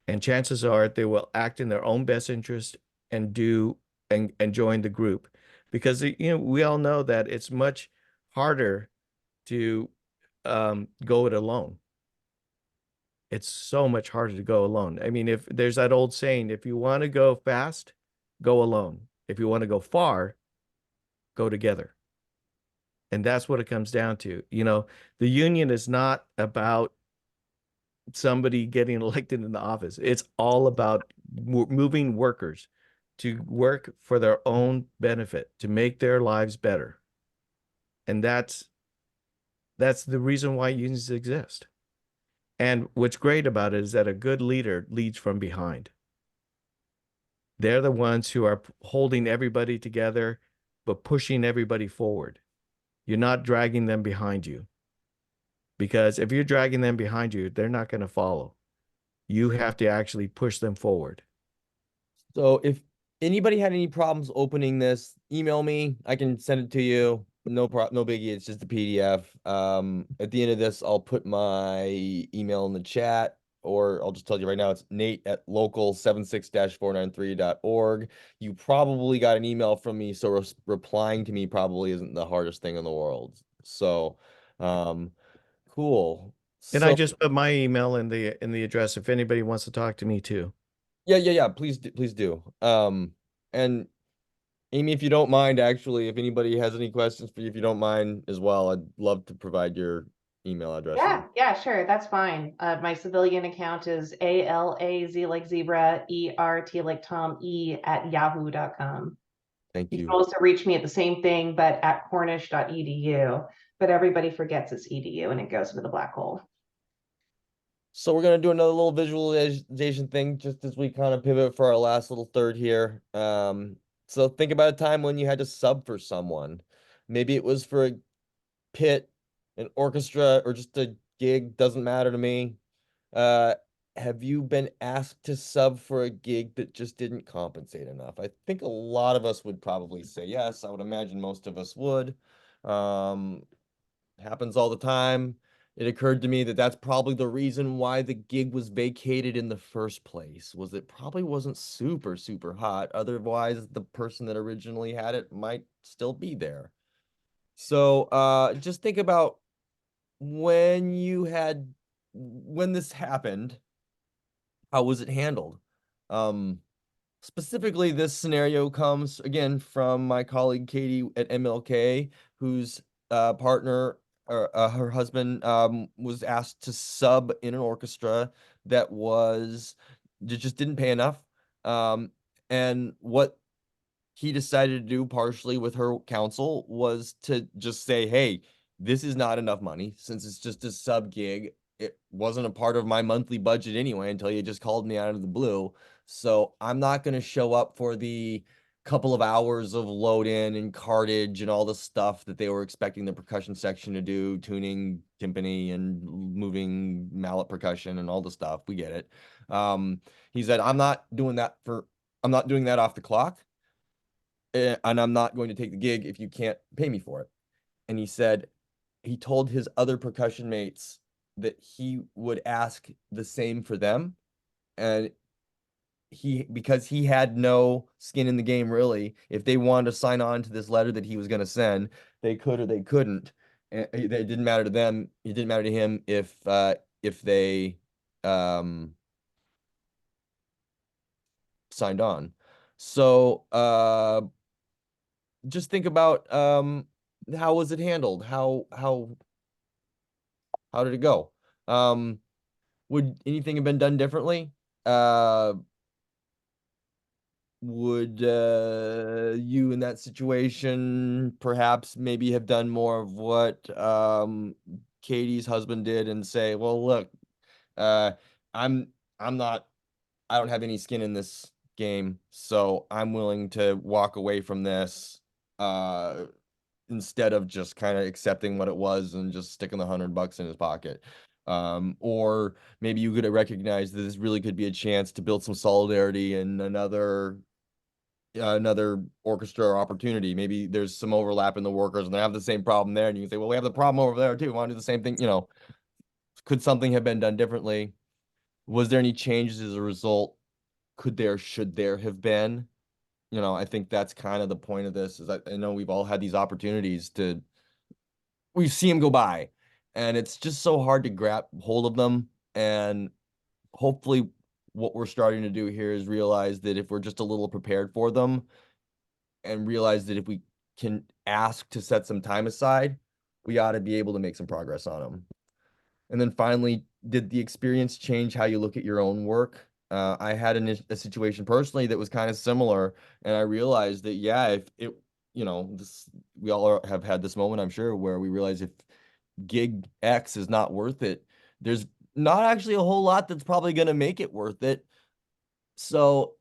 And chances are they will act in their own best interest and join the group. Because we all know that it's much harder to go it alone. It's so much harder to go alone. I mean, if there's that old saying, if you want to go fast, go alone. If you want to go far, go together. And that's what it comes down to. The union is not about somebody getting elected in the office. It's all about moving workers to work for their own benefit, to make their lives better. And that's the reason why unions exist. And what's great about it is that a good leader leads from behind. They're the ones who are holding everybody together, but pushing everybody forward. You're not dragging them behind you. Because if you're dragging them behind you, they're not going to follow. You have to actually push them forward. So if anybody had any problems opening this, email me. I can send it to you. No biggie. It's just a PDF. At the end of this, I'll put my email in the chat, or I'll just tell you right now, it's nate@local76-493.org. You probably got an email from me, so replying to me probably isn't the hardest thing in the world. So, cool. And I So just put my email in the address if anybody wants to talk to me too. yeah. Please do. And Amy, if you don't mind, actually, if anybody has any questions for you, if you don't mind as well, I'd love to provide your email address. Yeah, sure. That's fine. My civilian account is ALAZ like zebra, ERT like Tom, @yahoo.com. Thank You can you. also reach me at the same thing, but at cornish.edu. But everybody forgets it's edu and it goes into the black hole. So we're gonna do another little visualization thing just as we kind of pivot for our last little third here. So think about a time when you had to sub for someone. Maybe it was for a pit, an orchestra, or just a gig, doesn't matter to me. Uh, have you been asked to sub for a gig that just didn't compensate enough? I think a lot of us would probably say yes. I would imagine most of us would. Um, happens all the time. It occurred to me that that's probably the reason why the gig was vacated in the first place, was it probably wasn't super, super hot. Otherwise, the person that originally had it might still be there. So just think about when this happened, how was it handled? Um, Specifically, this scenario comes again from my colleague Katie at MLK, whose partner or her husband was asked to sub in an orchestra that just didn't pay enough. And what he decided to do, partially with her counsel, was to just say, hey, this is not enough money since it's just a sub gig. It wasn't a part of my monthly budget anyway until you just called me out of the blue. So I'm not going to show up for the couple of hours of load in and cartage and all the stuff that they were expecting the percussion section to do, tuning timpani and moving mallet percussion and all the stuff. We get it. He said, I'm not doing that off the clock, and I'm not going to take the gig if you can't pay me for it. And he said he told his other percussion mates that he would ask the same for them. And because he had no skin in the game, really, if they wanted to sign on to this letter that he was going to send, they could or they couldn't. And it didn't matter to them. It didn't matter to him if they signed on. So just think about how was it handled? How did it go? Would anything have been done differently? Would you in that situation perhaps maybe have done more of what Katie's husband did and say, well, look, uh I'm I'm not I don't have any skin in this game, so I'm willing to walk away from this uh instead of just kind of accepting what it was and just sticking the $100 in his pocket. Or maybe you could have recognized that this really could be a chance to build some solidarity in another orchestra or opportunity. Maybe there's some overlap in the workers and they have the same problem there, and you can say, well, we have the problem over there too. We want to do the same thing. Could something have been done differently? Was there any changes as a result? Should there have been? I think that's kind of the point of this. I know we've all had these opportunities we see them go by, and it's just so hard to grab hold of them. And hopefully what we're starting to do here is realize that if we're just a little prepared for them, and realize that if we can ask to set some time aside, we ought to be able to make some progress on them. And then finally, did the experience change how you look at your own work? I had a situation personally that was kind of similar, and I realized that, yeah, if it, we all have had this moment, I'm sure, where we realize if gig X is not worth it, there's not actually a whole lot that's probably going to make it worth it. So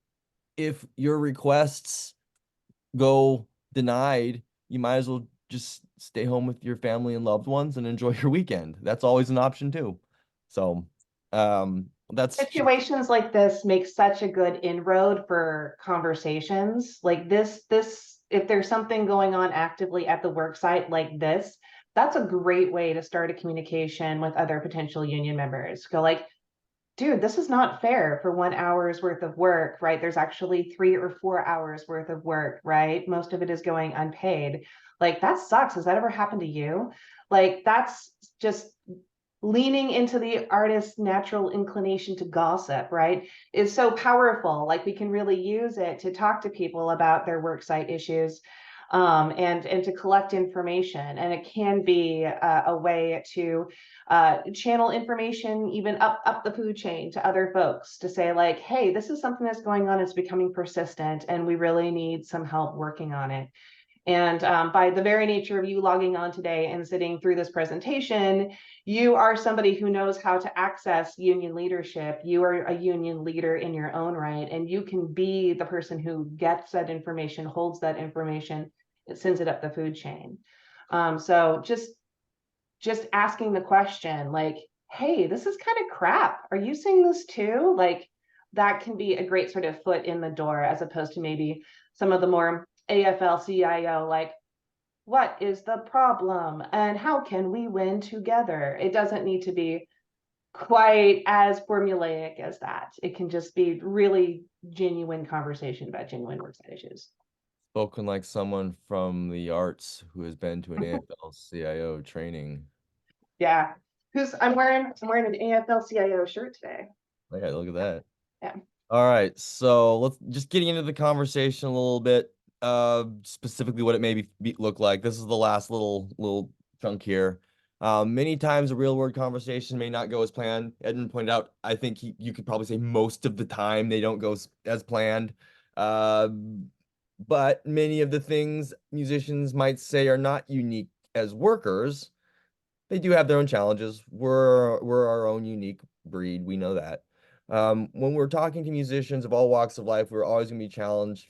if your requests go denied, you might as well just stay home with your family and loved ones and enjoy your weekend. That's always an option too. So, that's Situations like this make such a good inroad for conversations like this. If there's something going on actively at the work site like this, that's a great way to start a communication with other potential union members. Go like, dude, this is not fair for 1 hour's worth of work, right? There's actually 3 or 4 hours worth of work, right? Most of it is going unpaid. Like, that sucks. Has that ever happened to you? Like, that's just leaning into the artist's natural inclination to gossip, right? Is so powerful. Like, we can really use it to talk to people about their worksite issues, and to collect information. And it can be a way to channel information even up the food chain to other folks to say like, hey, this is something that's going on. It's becoming persistent and we really need some help working on it. And by the very nature of you logging on today and sitting through this presentation, you are somebody who knows how to access union leadership. You are a union leader in your own right, and you can be the person who gets that information, holds that information, it sends it up the food chain. So just asking the question like, hey, this is kind of crap. Are you seeing this too? Like, that can be a great sort of foot in the door, as opposed to maybe some of the more AFL-CIO, like, what is the problem and how can we win together? It doesn't need to be quite as formulaic as that. It can just be really genuine conversation about genuine worksite issues. Spoken like someone from the arts who has been to an AFL-CIO training. Yeah. I'm wearing an AFL-CIO shirt today. Okay, look at that. Yeah. All right, so let's just getting into the conversation a little bit. Specifically, what it look like. This is the last little chunk here. Many times a real world conversation may not go as planned. Edmund pointed out, I think you could probably say most of the time they don't go as planned. Uh, but many of the things musicians might say are not unique as workers. They do have their own challenges. We're our own unique breed. We know that. When we're talking to musicians of all walks of life, we're always going to be challenged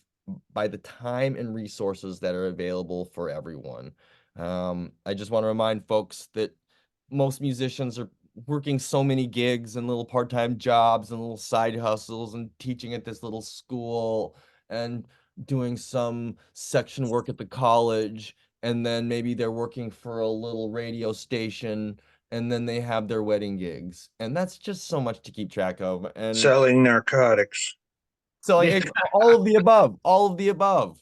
by the time and resources that are available for everyone. I just want to remind folks that most musicians are working so many gigs and little part-time jobs and little side hustles and teaching at this little school and doing some section work at the college, and then maybe they're working for a little radio station, and then they have their wedding gigs, and that's just so much to keep track of. And Selling narcotics. so like, all of the above,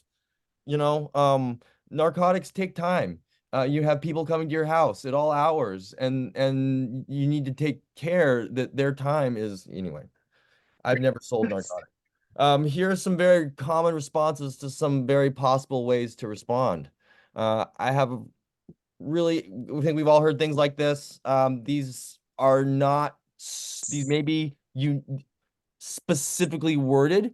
narcotics take time. You have people coming to your house at all hours, and you need to take care that their time is anyway. I've never sold narcotics. Here are some very common responses to some very possible ways to respond. I have I think we've all heard things like this. These are not, these may be you specifically worded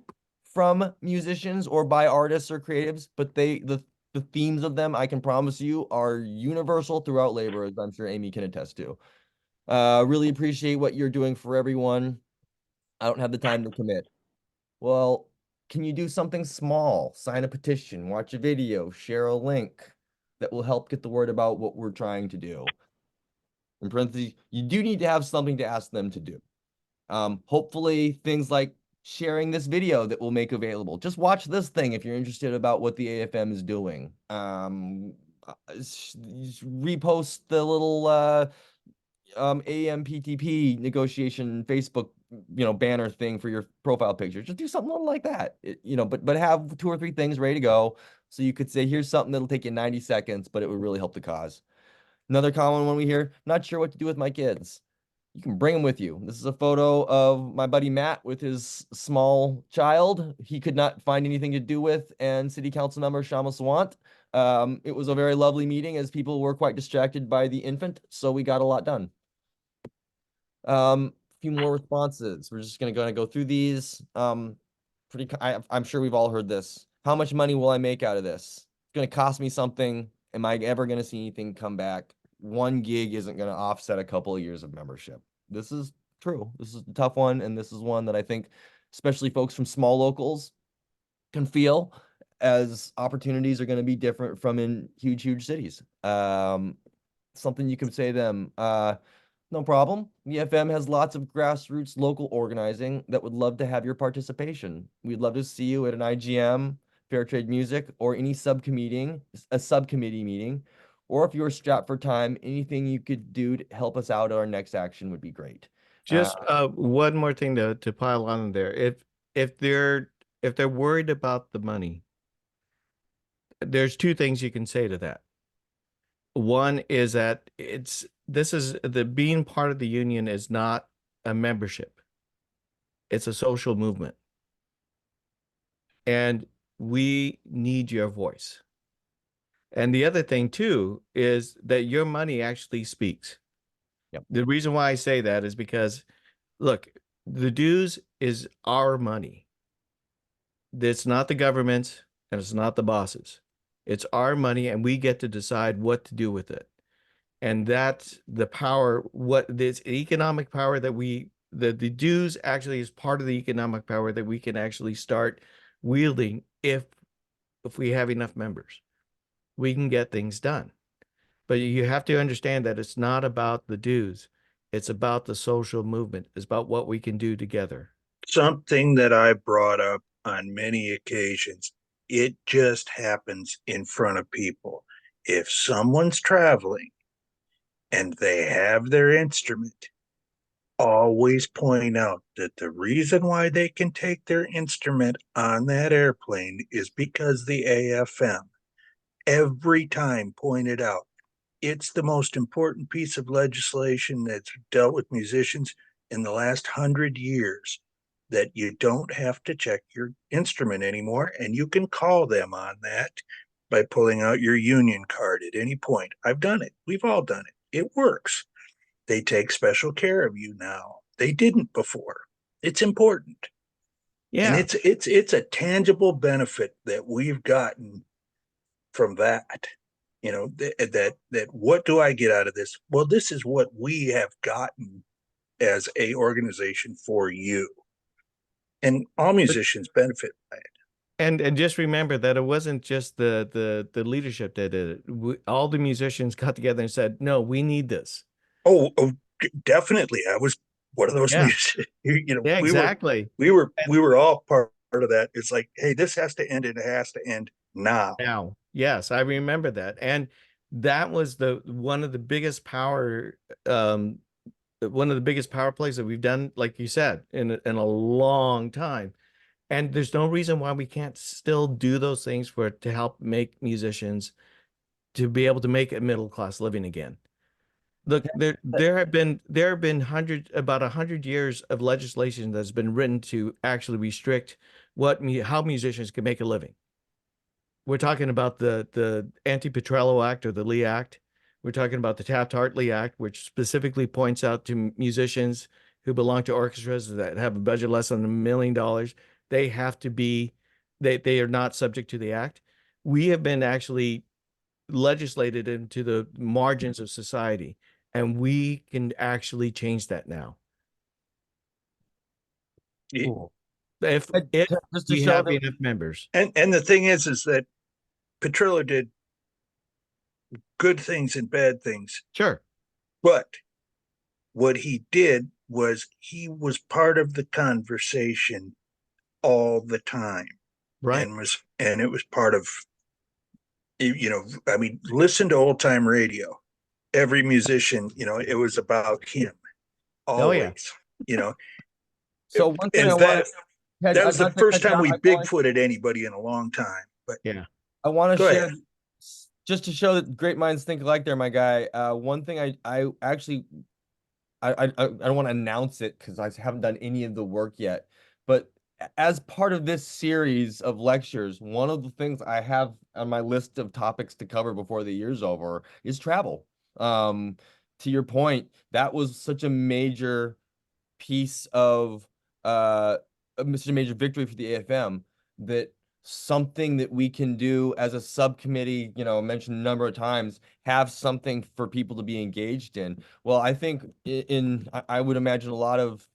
from musicians or by artists or creatives, but the themes of them, I can promise you, are universal throughout labor, as I'm sure Amy can attest to. Really appreciate what you're doing for everyone. I don't have the time to commit. Well, can you do something small? Sign a petition, watch a video, share a link that will help get the word about what we're trying to do. In parentheses, you do need to have something to ask them to do. Hopefully things like sharing this video that we'll make available. Just watch this thing if you're interested about what the AFM is doing. Repost the little AMPTP negotiation Facebook, banner thing for your profile picture. Just do something like that, but have 2 or 3 things ready to go. So you could say, here's something that'll take you 90 seconds, but it would really help the cause. Another common one we hear, not sure what to do with my kids. You can bring them with you. This is a photo of my buddy Matt with his small child. He could not find anything to do with, and city council member Shama Swant. It was a very lovely meeting as people were quite distracted by the infant, so we got a lot done. Few more responses. We're just gonna go through these. I'm sure we've all heard this. How much money will I make out of this? It's gonna cost me something. Am I ever gonna see anything come back? One gig isn't gonna offset a couple of years of membership. This is true. This is a tough one, and this is one that I think, especially folks from small locals, can feel, as opportunities are going to be different from in huge cities. Something you can say to them, no problem. The FM has lots of grassroots local organizing that would love to have your participation. We'd love to see you at an IGM, Fair Trade Music, or any subcommittee meeting. Or if you're strapped for time, anything you could do to help us out at our next action would be great. Just one more thing to pile on there. If they're worried about the money, there's 2 things you can say to that. One is that being part of the union is not a membership. It's a social movement. And we need your voice. And the other thing too is that your money actually speaks. Yep. The reason why I say that is because, look, the dues is our money. It's not the government's and it's not the boss's. It's our money, and we get to decide what to do with it. And that's the power, this economic power that the dues actually is part of the economic power that we can actually start wielding if we have enough members. We can get things done. But you have to understand that it's not about the dues. It's about the social movement. It's about what we can do together. Something that I brought up on many occasions. It just happens in front of people. If someone's traveling and they have their instrument always point out that the reason why they can take their instrument on that airplane is because the AFM every time pointed out it's the most important piece of legislation that's dealt with musicians in the last 100 years, that you don't have to check your instrument anymore, and you can call them on that by pulling out your union card at any point. I've done it. We've all done it. It works. They take special care of you now. They didn't before. It's important. And Yeah. it's a tangible benefit that we've gotten from that. That what do I get out of this? Well, this is what we have gotten as a organization for you. And all musicians benefit by it. And just remember that it wasn't just the leadership that did it. All the musicians got together and said, "No, we need this." Oh, definitely. I was one of those Yeah. musicians. Yeah, exactly. We were all part of that. It's like, hey, this has to end, and it has to end now. Now, yes, I remember that. And that was one of the biggest power plays that we've done, like you said, in a long time. And there's no reason why we can't still do those things to help make musicians to be able to make a middle class living again. Look, there have been about 100 years of legislation that's been written to actually restrict how musicians can make a living. We're talking about the Anti-Petrello Act, or the Lee Act. We're talking about the Taft-Hartley Act, which specifically points out to musicians who belong to orchestras that have a budget less than $1 million, they have to be, they are not subject to the act. We have been actually legislated into the margins of society, and we can actually change that now. Cool. If Just to we show have that enough members. And the thing is that Petrillo did good things and bad things. Sure. But what he did was he was part of the conversation all the time. Right. And it was part of, I mean, listen to old time radio. Every musician, it was about him always. Oh, yeah. So one thing and I want that was the not to first cut you time off, we Michael, Bigfooted anybody in a long time. But Yeah. I want to Go share ahead. just to show that great minds think alike there, my guy. One thing I actually I don't want to announce it because I haven't done any of the work yet, but as part of this series of lectures, one of the things I have on my list of topics to cover before the year's over is travel. To your point, that was such a major piece of such a major victory for the AFM, that something that we can do as a subcommittee, mentioned a number of times, have something for people to be engaged in. Well, I think I would imagine a lot of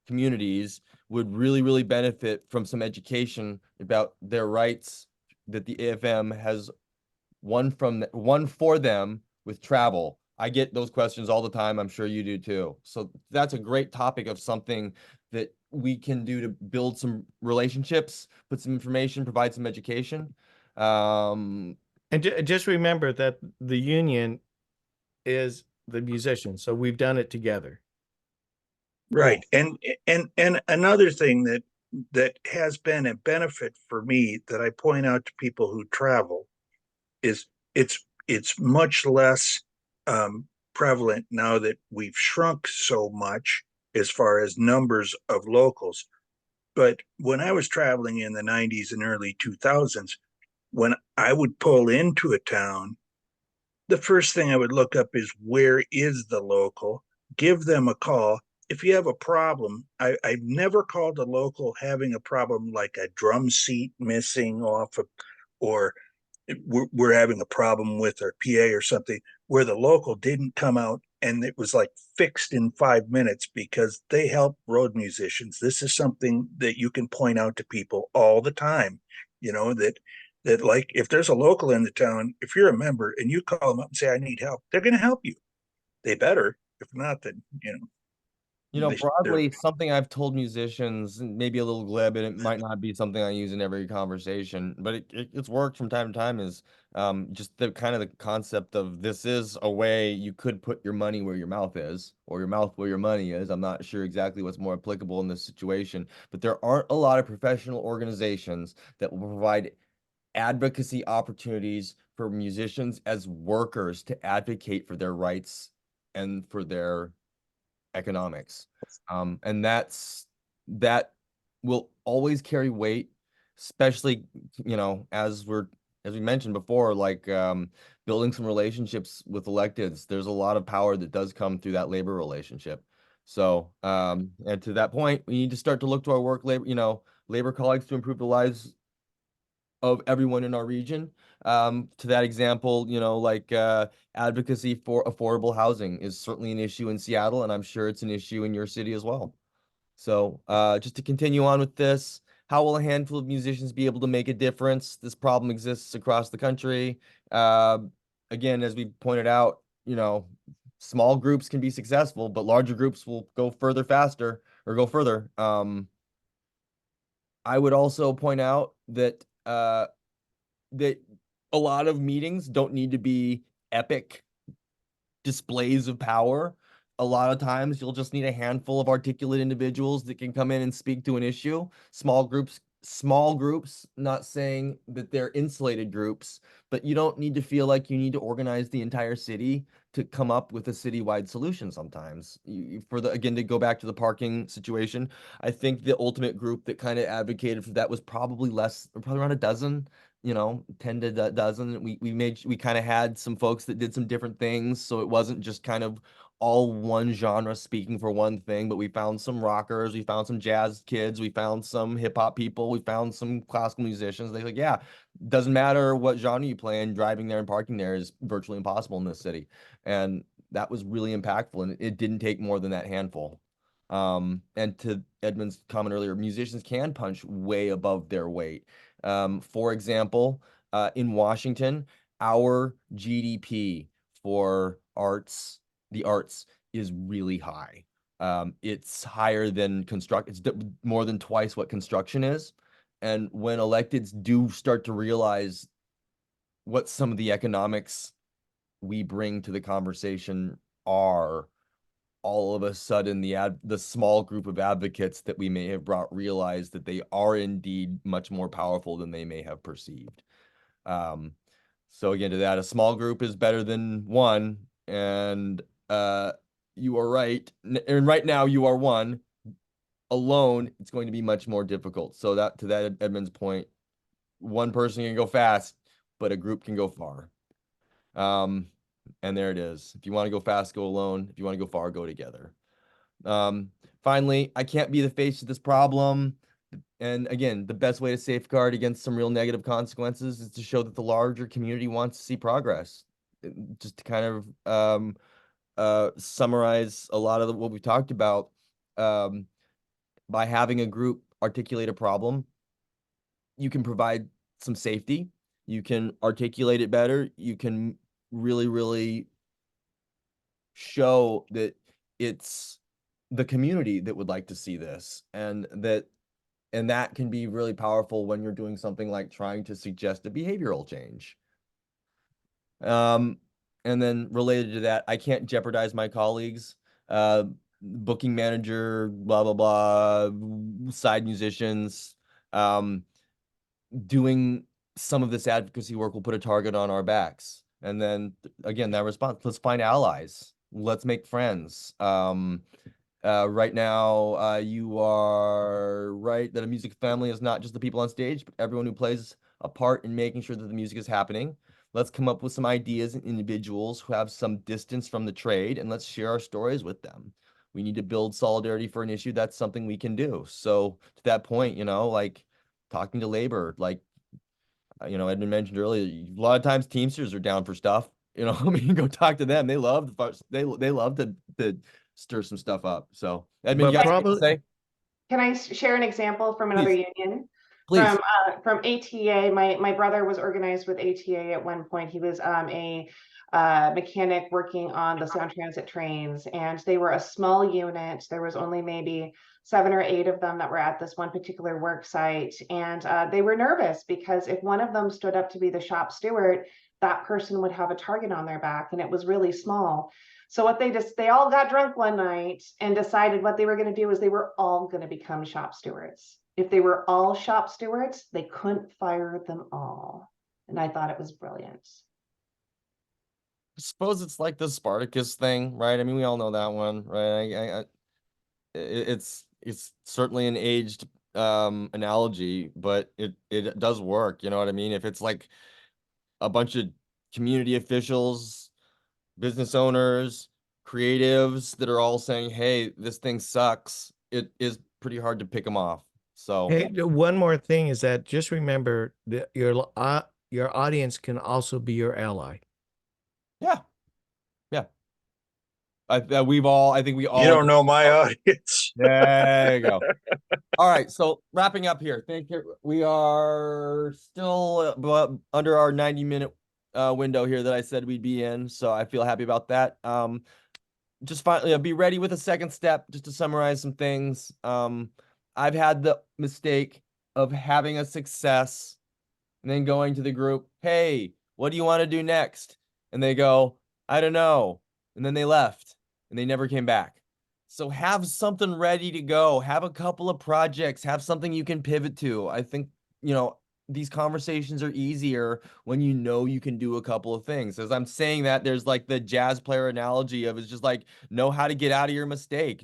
communities would really, really benefit from some education about their rights that the AFM has won for them with travel. I get those questions all the time. I'm sure you do too. So that's a great topic of something that we can do to build some relationships, put some information, provide some education. And just remember that the union is the musician, so we've done it together. Right. And another thing that has been a benefit for me that I point out to people who travel is it's much less prevalent now that we've shrunk so much as far as numbers of locals. But when I was traveling in the 90s and early 2000s, when I would pull into a town, the first thing I would look up is, where is the local? Give them a call. If you have a problem, I've never called a local having a problem like a drum seat missing off or we're having a problem with our PA or something, where the local didn't come out and it was like fixed in 5 minutes, because they help road musicians. This is something that you can point out to people all the time, that like, if there's a local in the town, if you're a member and you call them up and say, I need help, they're going to help you. They better. If not, then. You know, they're broadly, something I've told musicians, and maybe a little glib, and it might not be something I use in every conversation, but it's worked from time to time, is just the kind of the concept of this is a way you could put your money where your mouth is, or your mouth where your money is. I'm not sure exactly what's more applicable in this situation, but there aren't a lot of professional organizations that will provide advocacy opportunities for musicians as workers to advocate for their rights and for their economics. And that will always carry weight, especially, as we mentioned before, like building some relationships with electeds. There's a lot of power that does come through that labor relationship. So, and to that point, we need to start to look to our labor colleagues to improve the lives of everyone in our region. To that example, advocacy for affordable housing is certainly an issue in Seattle, and I'm sure it's an issue in your city as well. So, just to continue on with this, how will a handful of musicians be able to make a difference? This problem exists across the country. Again, as we pointed out, small groups can be successful, but larger groups will go further faster or go further. I would also point out that that a lot of meetings don't need to be epic displays of power. A lot of times you'll just need a handful of articulate individuals that can come in and speak to an issue. Small groups, not saying that they're insulated groups, but you don't need to feel like you need to organize the entire city to come up with a citywide solution sometimes. Again, to go back to the parking situation, I think the ultimate group that kind of advocated for that was probably around a dozen, 10 to a dozen. We kind of had some folks that did some different things, so it wasn't just kind of all one genre speaking for one thing, but we found some rockers, we found some jazz kids, we found some hip hop people, we found some classical musicians. They're like, yeah, doesn't matter what genre you play in, driving there and parking there is virtually impossible in this city. And that was really impactful, and it didn't take more than that handful. And to Edmund's comment earlier, musicians can punch way above their weight. For example, in Washington, our GDP for the arts is really high. It's higher than it's more than twice what construction is. And when electeds do start to realize what some of the economics we bring to the conversation are, all of a sudden the small group of advocates that we may have brought realize that they are indeed much more powerful than they may have perceived. So again, to that, a small group is better than one, and you are right. And right now you are one. Alone, it's going to be much more difficult. So to that Edmund's point, one person can go fast, but a group can go far. And there it is. If you want to go fast, go alone. If you want to go far, go together. Finally, I can't be the face of this problem. And again, the best way to safeguard against some real negative consequences is to show that the larger community wants to see progress. Just to kind of summarize a lot of what we talked about, by having a group articulate a problem, you can provide some safety, you can articulate it better, you can really, really show that it's the community that would like to see this, and that can be really powerful when you're doing something like trying to suggest a behavioral change. And then related to that, I can't jeopardize my colleagues, booking manager, blah, blah, blah, side musicians, doing some of this advocacy work will put a target on our backs. And then again, that response, let's find allies. Let's make friends. Right now, you are right that a music family is not just the people on stage, but everyone who plays a part in making sure that the music is happening. Let's come up with some ideas and individuals who have some distance from the trade, and let's share our stories with them. We need to build solidarity for an issue. That's something we can do. So to that point, like talking to labor, like, Edmund mentioned earlier, a lot of times Teamsters are down for stuff. I mean, go talk to them. They love to stir some stuff up. So Edmund, But you got something to say? Can I share an example from another Please. union? Please. From ATA. My brother was organized with ATA at one point. He was a mechanic working on the Sound Transit trains, and they were a small unit. There was only maybe 7 or 8 of them that were at this one particular work site, and they were nervous because if one of them stood up to be the shop steward, that person would have a target on their back, and it was really small. So what they all got drunk one night and decided what they were going to do is they were all going to become shop stewards. If they were all shop stewards, they couldn't fire them all. And I thought it was brilliant. I suppose it's like the Spartacus thing, right? I mean, we all know that one, right? It's certainly an aged analogy, but it does work. You know what I mean? If it's like a bunch of community officials, business owners, creatives that are all saying, "Hey, this thing sucks," it is pretty hard to pick them off. So Hey, one more thing is that just remember that your audience can also be your ally. yeah, yeah. I think we all. You don't know my audience. There you go. All right, so wrapping up here. Thank you. We are still under our 90-minute window here that I said we'd be in, so I feel happy about that. Just finally, be ready with a second step. Just to summarize some things. I've had the mistake of having a success and then going to the group, "Hey, what do you want to do next?" And they go, "I don't know," and then they left and they never came back. So have something ready to go. Have a couple of projects. Have something you can pivot to. I think, these conversations are easier when you know you can do a couple of things. As I'm saying that, there's like the jazz player analogy of it's just like know how to get out of your mistake.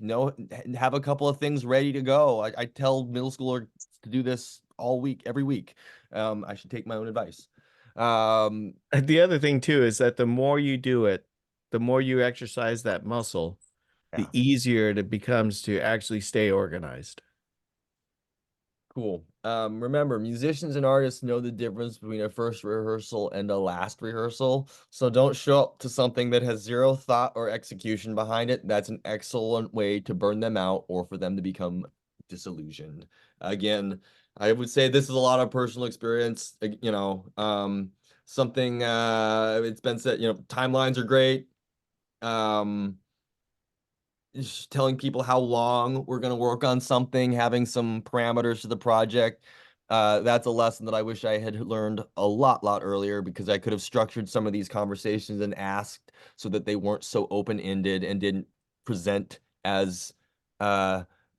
Have a couple of things ready to go. I tell middle schoolers to do this all week, every week. I should take my own advice. The other thing too is that the more you do it, the more you exercise that muscle, the easier it becomes to actually stay organized. Cool. Remember, musicians and artists know the difference between a first rehearsal and a last rehearsal. So don't show up to something that has zero thought or execution behind it. That's an excellent way to burn them out or for them to become disillusioned. Again, I would say this is a lot of personal experience. Something it's been said, timelines are great. Just telling people how long we're going to work on something, having some parameters to the project. That's a lesson that I wish I had learned a lot earlier, because I could have structured some of these conversations and asked so that they weren't so open-ended and didn't present as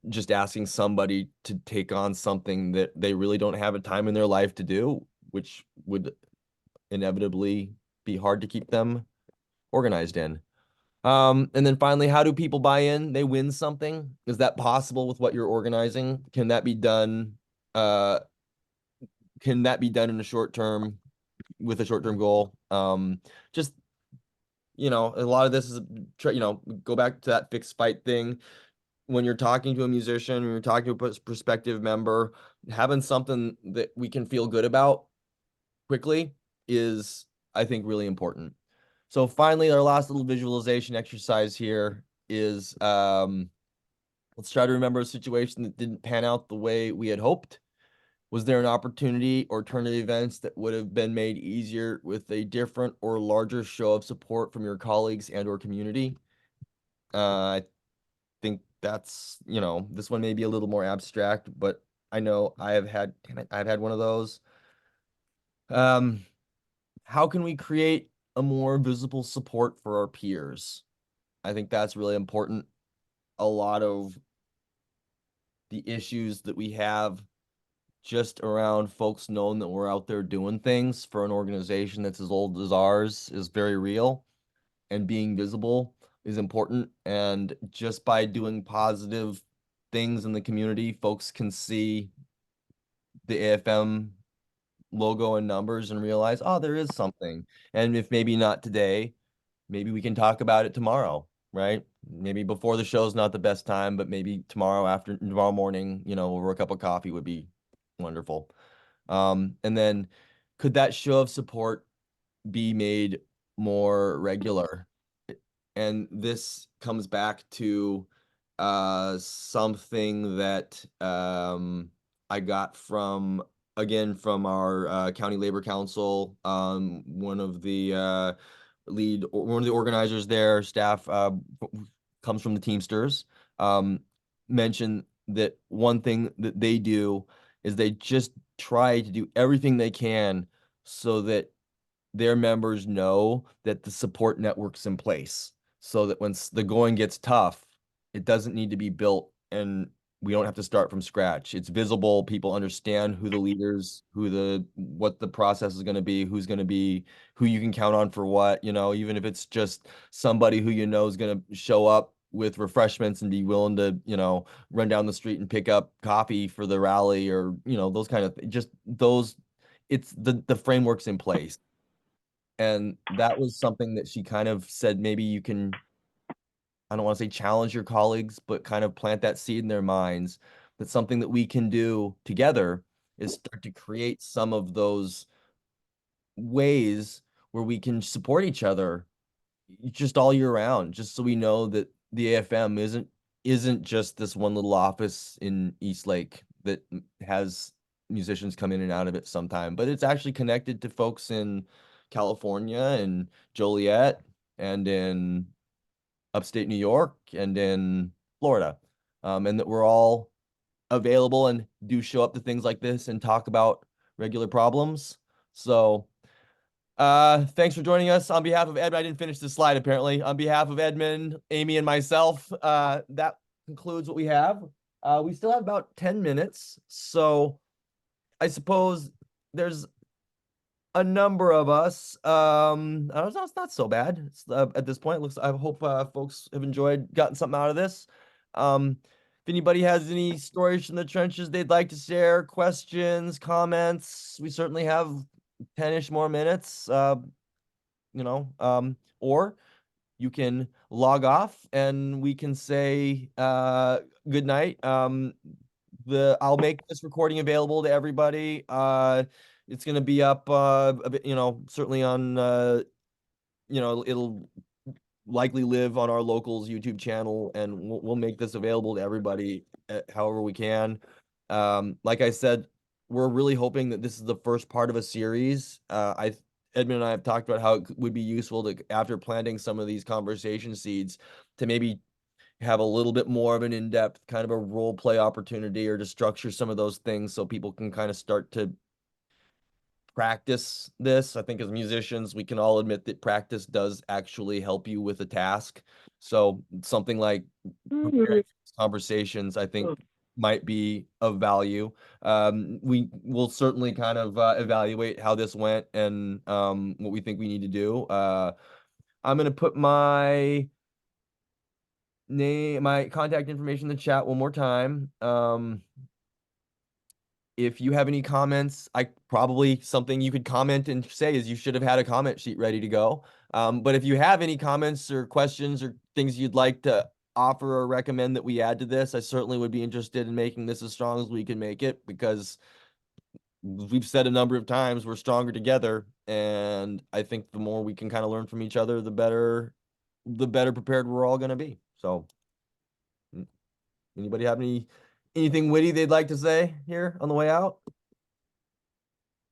just asking somebody to take on something that they really don't have a time in their life to do, which would inevitably be hard to keep them organized in. And then finally, how do people buy in? They win something. Is that possible with what you're organizing? Can that be done? Can that be done in a short term with a short-term goal? Just, a lot of this is, go back to that fixed fight thing. When you're talking to a musician, when you're talking to a prospective member, having something that we can feel good about quickly is, I think, really important. So finally, our last little visualization exercise here is let's try to remember a situation that didn't pan out the way we had hoped. Was there an opportunity or turn of events that would have been made easier with a different or larger show of support from your colleagues and or community? I think that's, this one may be a little more abstract, but I know I've had one of those. How can we create a more visible support for our peers? I think that's really important. A lot of the issues that we have just around folks knowing that we're out there doing things for an organization that's as old as ours is very real, and being visible is important. And just by doing positive things in the community, folks can see the AFM logo and numbers and realize, oh, there is something. And if maybe not today, maybe we can talk about it tomorrow, right? Maybe before the show's not the best time, but maybe tomorrow morning, over a cup of coffee would be wonderful. And then could that show of support be made more regular? And this comes back to something that I got from again from our county labor council. One of the one of the organizers there, staff comes from the Teamsters. Mentioned that one thing that they do is they just try to do everything they can so that their members know that the support network's in place, so that when the going gets tough, it doesn't need to be built and we don't have to start from scratch. It's visible. People understand who the leaders, what the process is going to be, who's going to be, who you can count on for what, even if it's just somebody who is going to show up with refreshments and be willing to, run down the street and pick up coffee for the rally, or, those kind of just those, it's the framework's in place. And that was something that she kind of said, maybe you can, I don't want to say challenge your colleagues, but kind of plant that seed in their minds that something that we can do together is start to create some of those ways where we can support each other just all year round, just so we know that the AFM isn't just this one little office in East Lake that has musicians come in and out of it sometime, but it's actually connected to folks in California and Joliet and in upstate New York and in Florida. And that we're all available and do show up to things like this and talk about regular problems. So thanks for joining us. On behalf of Edmund, I didn't finish the slide apparently. On behalf of Edmund, Amy, and myself, that concludes what we have. We still have about 10 minutes. So I suppose there's a number of us. It's not so bad. It's, at this point. I hope folks have gotten something out of this. If anybody has any stories from the trenches they'd like to share, questions, comments, we certainly have 10-ish more minutes. Or you can log off and we can say good night. I'll make this recording available to everybody. It's going to be up a bit, certainly on it'll likely live on our locals YouTube channel, and we'll make this available to everybody however we can. Like I said, we're really hoping that this is the first part of a series. Edmund and I have talked about how it would be useful to, after planting some of these conversation seeds, to maybe have a little bit more of an in-depth kind of a role play opportunity, or to structure some of those things so people can kind of start to practice this. I think as musicians, we can all admit that practice does actually help you with a task. So something like conversations, I think, might be of value. We will certainly kind of evaluate how this went and what we think we need to do. I'm going to put my contact information in the chat one more time. If you have any comments, something you could comment and say is you should have had a comment sheet ready to go. But if you have any comments or questions or things you'd like to offer or recommend that we add to this, I certainly would be interested in making this as strong as we can make it, because we've said a number of times we're stronger together. And I think the more we can kind of learn from each other, the better prepared we're all going to be. So anybody have anything witty they'd like to say here on the way out?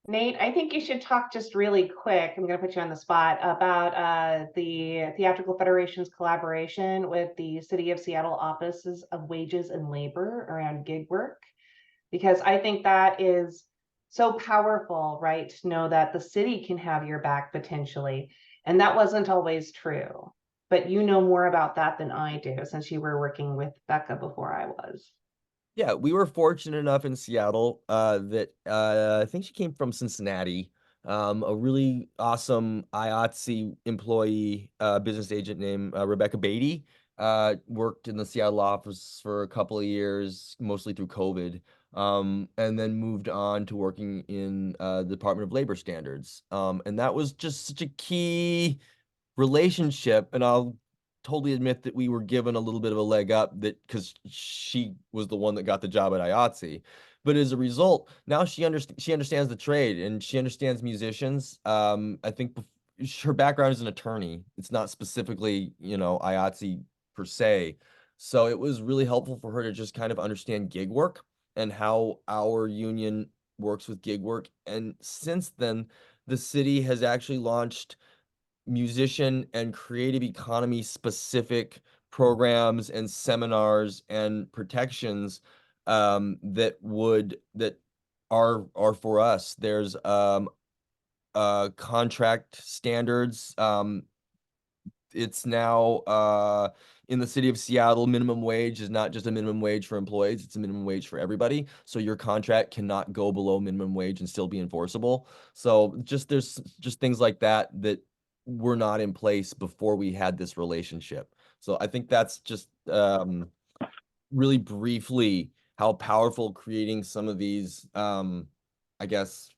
Nate, I think you should talk just really quick. I'm going to put you on the spot about the Theatrical Federation's collaboration with the City of Seattle Offices of Wages and Labor around gig work, because I think that is so powerful, right? To know that the city can have your back potentially. And that wasn't always true, but you know more about that than I do, since you were working with Becca before I was. Yeah, we were fortunate enough in Seattle that I think she came from Cincinnati. A really awesome IATSE employee, business agent named Rebecca Beatty, worked in the Seattle office for a couple of years, mostly through COVID, and then moved on to working in the Department of Labor Standards. And that was just such a key relationship, and I'll totally admit that we were given a little bit of a leg up, that because she was the one that got the job at IATSE. But as a result, now she understands the trade and she understands musicians. I think her background is an attorney. It's not specifically, IATSE per se. So it was really helpful for her to just kind of understand gig work and how our union works with gig work. And since then, the city has actually launched musician and creative economy specific programs and seminars and protections that are for us. There's contract standards. It's now in the city of Seattle, minimum wage is not just a minimum wage for employees, it's a minimum wage for everybody. So your contract cannot go below minimum wage and still be enforceable. So there's just things like that that were not in place before we had this relationship. So I think that's just really briefly how powerful creating some of these I guess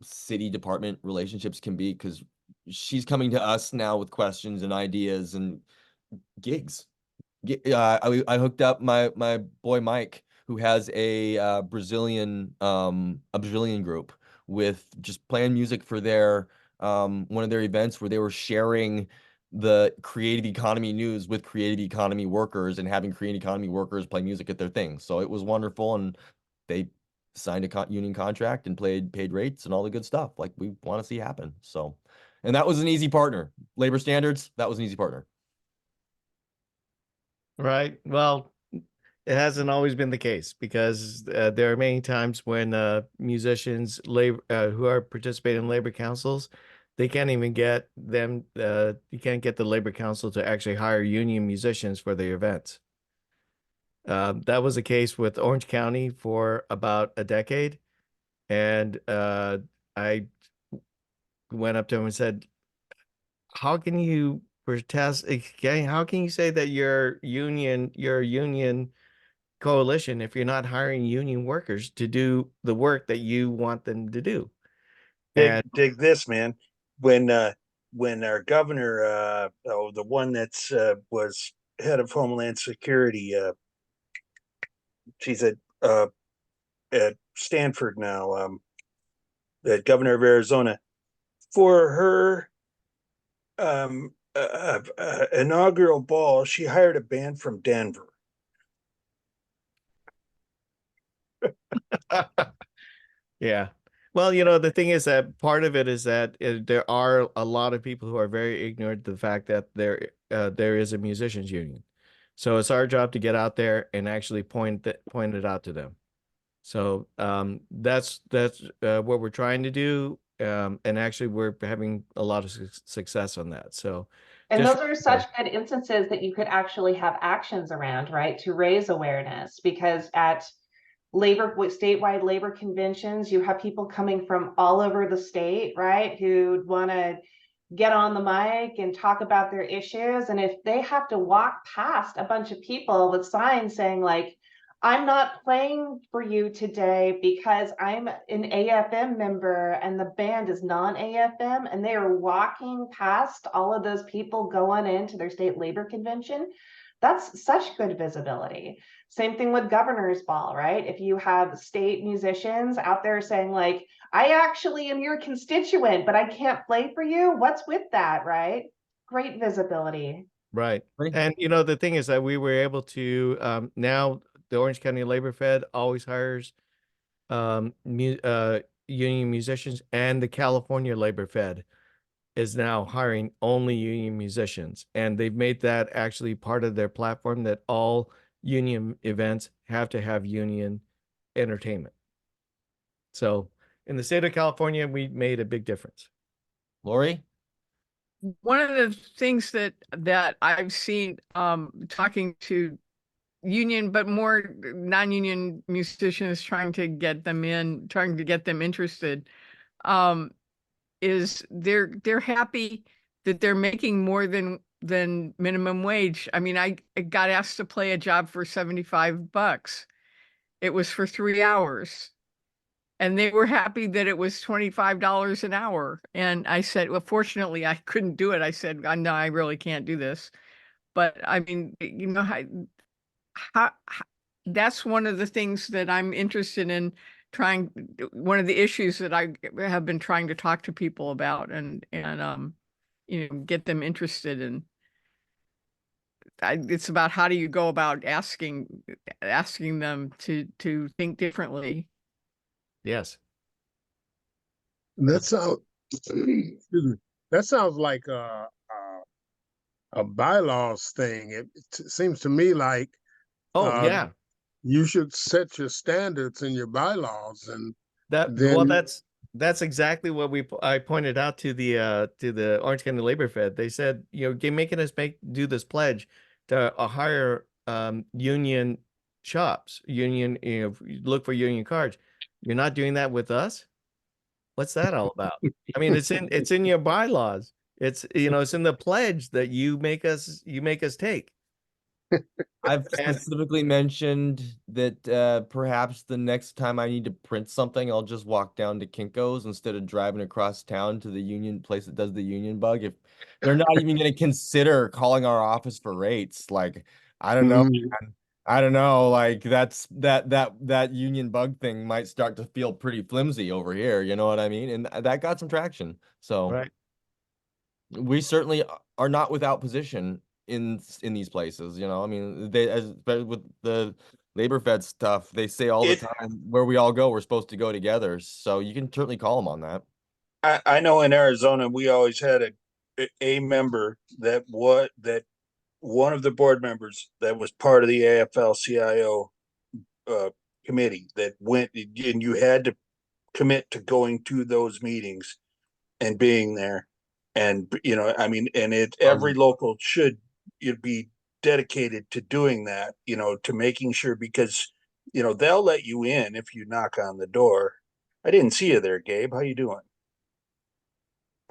city department relationships can be, because she's coming to us now with questions and ideas and gigs. I hooked up my boy Mike, who has a Brazilian group, with just playing music for their one of their events where they were sharing the creative economy news with creative economy workers and having creative economy workers play music at their thing. So it was wonderful, and they signed a union contract and paid rates and all the good stuff like we want to see happen. So, and that was an easy partner. Labor standards, that was an easy partner. Right. Well, it hasn't always been the case, because there are many times when musicians labor who are participating in labor councils, they can't even get them. You can't get the labor council to actually hire union musicians for their events. That was the case with Orange County for about a decade, and I went up to him and said, "How can you protest? How can you say that you're a union coalition if you're not hiring union workers to do the work that you want them to do?" Dig this, man. When our governor, the one that's was head of Homeland Security, she's at Stanford now, the governor of Arizona, for her inaugural ball, she hired a band from Denver. Yeah. Well, the thing is that part of it is that there are a lot of people who are very ignorant to the fact that there is a musicians union. So it's our job to get out there and actually point it out to them. So that's what we're trying to do, and actually we're having a lot of success on that. So, And just those are such good instances that you could actually have actions around, right, to raise awareness, because at statewide labor conventions, you have people coming from all over the state, right, who want to get on the mic and talk about their issues. And if they have to walk past a bunch of people with signs saying like, "I'm not playing for you today because I'm an AFM member and the band is non-AFM," and they are walking past all of those people going into their state labor convention, that's such good visibility. Same thing with governor's ball, right? If you have state musicians out there saying like, "I actually am your constituent, but I can't play for you," what's with that, right? Great visibility. right. Right. And the thing is that we were able to now the Orange County Labor Fed always hires union musicians, and the California Labor Fed is now hiring only union musicians, and they've made that actually part of their platform, that all union events have to have union entertainment. So in the state of California, we made a big difference. Lori? One of the things that I've seen talking to union but more non-union musicians, trying to get them interested, is they're happy that they're making more than minimum wage. I mean, I got asked to play a job for $75. It was for 3 hours. And they were happy that it was $25 an hour. And I said, well, fortunately, I couldn't do it. I said, no, I really can't do this. But I mean, how that's one of the things that I'm interested in one of the issues that I have been trying to talk to people about, and get them interested in. It's about how do you go about asking them to think differently. Yes. That sounds, excuse me, that sounds like a bylaws thing. It seems to me like Oh, uh, yeah. you should set your standards in your bylaws, and Well, then that's exactly what I pointed out to the Orange County Labor Fed. They said, making us do this pledge to hire union shops, union, look for union cards. You're not doing that with us? What's that all about? I mean, it's in your bylaws. It's it's in the pledge that you make us take. I've And specifically mentioned that perhaps the next time I need to print something, I'll just walk down to Kinko's instead of driving across town to the union place that does the union bug. If they're not even going to consider calling our office for rates, like I don't know, Mhm. man. I don't know, like that union bug thing might start to feel pretty flimsy over here. You know what I mean? And that got some traction. So right. we certainly are not without position in these places, you know. I mean, they as but with the labor fed stuff, they say all the It, time where we all go, we're supposed to go together. So you can certainly call them on that. I know in Arizona, we always had a member that one of the board members that was part of the AFL-CIO committee that went, and you had to commit to going to those meetings and being there. And, I mean, and every local should be dedicated to doing that, to making sure, because, they'll let you in if you knock on the door. I didn't see you there, Gabe. How you doing?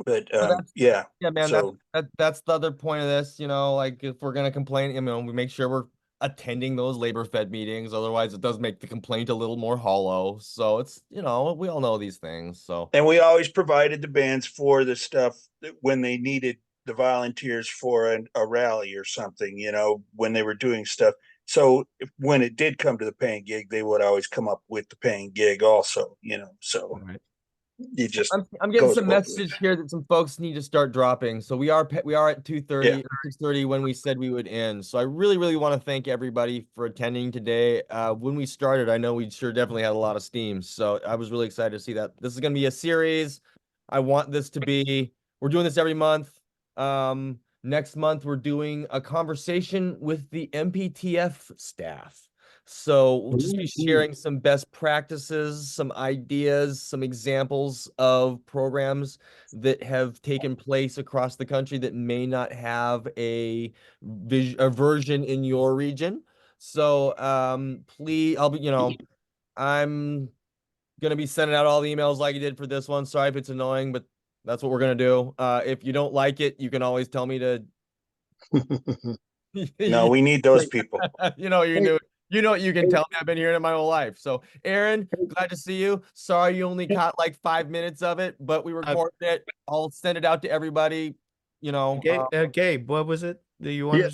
But, So that's yeah, yeah, man. so, That's the other point of this, you know. Like if we're gonna complain, we make sure we're attending those labor fed meetings. Otherwise, it does make the complaint a little more hollow. So it's, we all know these things. So and we always provided the bands for the stuff when they needed the volunteers for a rally or something, when they were doing stuff. So when it did come to the paying gig, they would always come up with the paying gig also, so Right. it just I'm getting goes some both ways. messages here that some folks need to start dropping. So we are at 2:30 Yeah. or 6:30 when we said we would end. So I really, really want to thank everybody for attending today. When we started, I know we sure definitely had a lot of steam. So I was really excited to see that. This is going to be a series. I want this to be, we're doing this every month. Next month, we're doing a conversation with the MPTF staff. So we'll just be sharing some best practices, some ideas, some examples of programs that have taken place across the country that may not have a version in your region. So please, I'm gonna be sending out all the emails like I did for this one. Sorry if it's annoying, but that's what we're gonna do. If you don't like it, you can always tell me to No, we need those people. you know, you can do it. You know what you can tell me. I've been hearing it my whole life. So, Aaron, glad to see you. Sorry you only caught like 5 minutes of it, but we recorded it. I'll send it out to everybody. You know, Gabe, what was it that you Yeah, wanted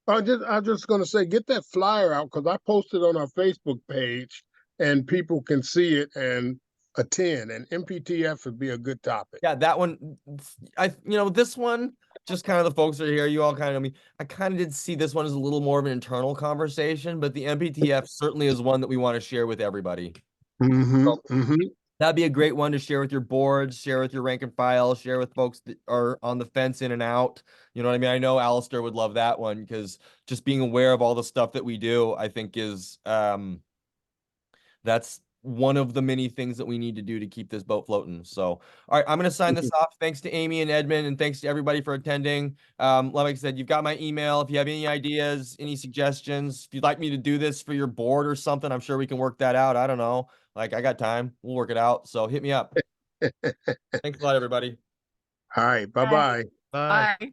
to say? I'm just gonna say, get that flyer out because I posted on our Facebook page, and people can see it and attend. And MPTF would be a good topic. yeah, that one. This one, just kind of the folks that are here. You all kind of know me. I kind of did see this one as a little more of an internal conversation, but the MPTF certainly is one that we want to share with everybody. Mm-hmm, So, mm-hmm. that'd be a great one to share with your boards, share with your rank and file, share with folks that are on the fence in and out. You know what I mean? I know Alistair would love that one because just being aware of all the stuff that we do, I think is that's one of the many things that we need to do to keep this boat floating. So, all right, I'm going to sign this off. Thanks to Amy and Edmund, and thanks to everybody for attending. Like I said, you've got my email. If you have any ideas, any suggestions, if you'd like me to do this for your board or something, I'm sure we can work that out. I don't know. Like, I got time. We'll work it out. So hit me up. Thanks a lot, everybody. All right, bye-bye. Bye. Bye.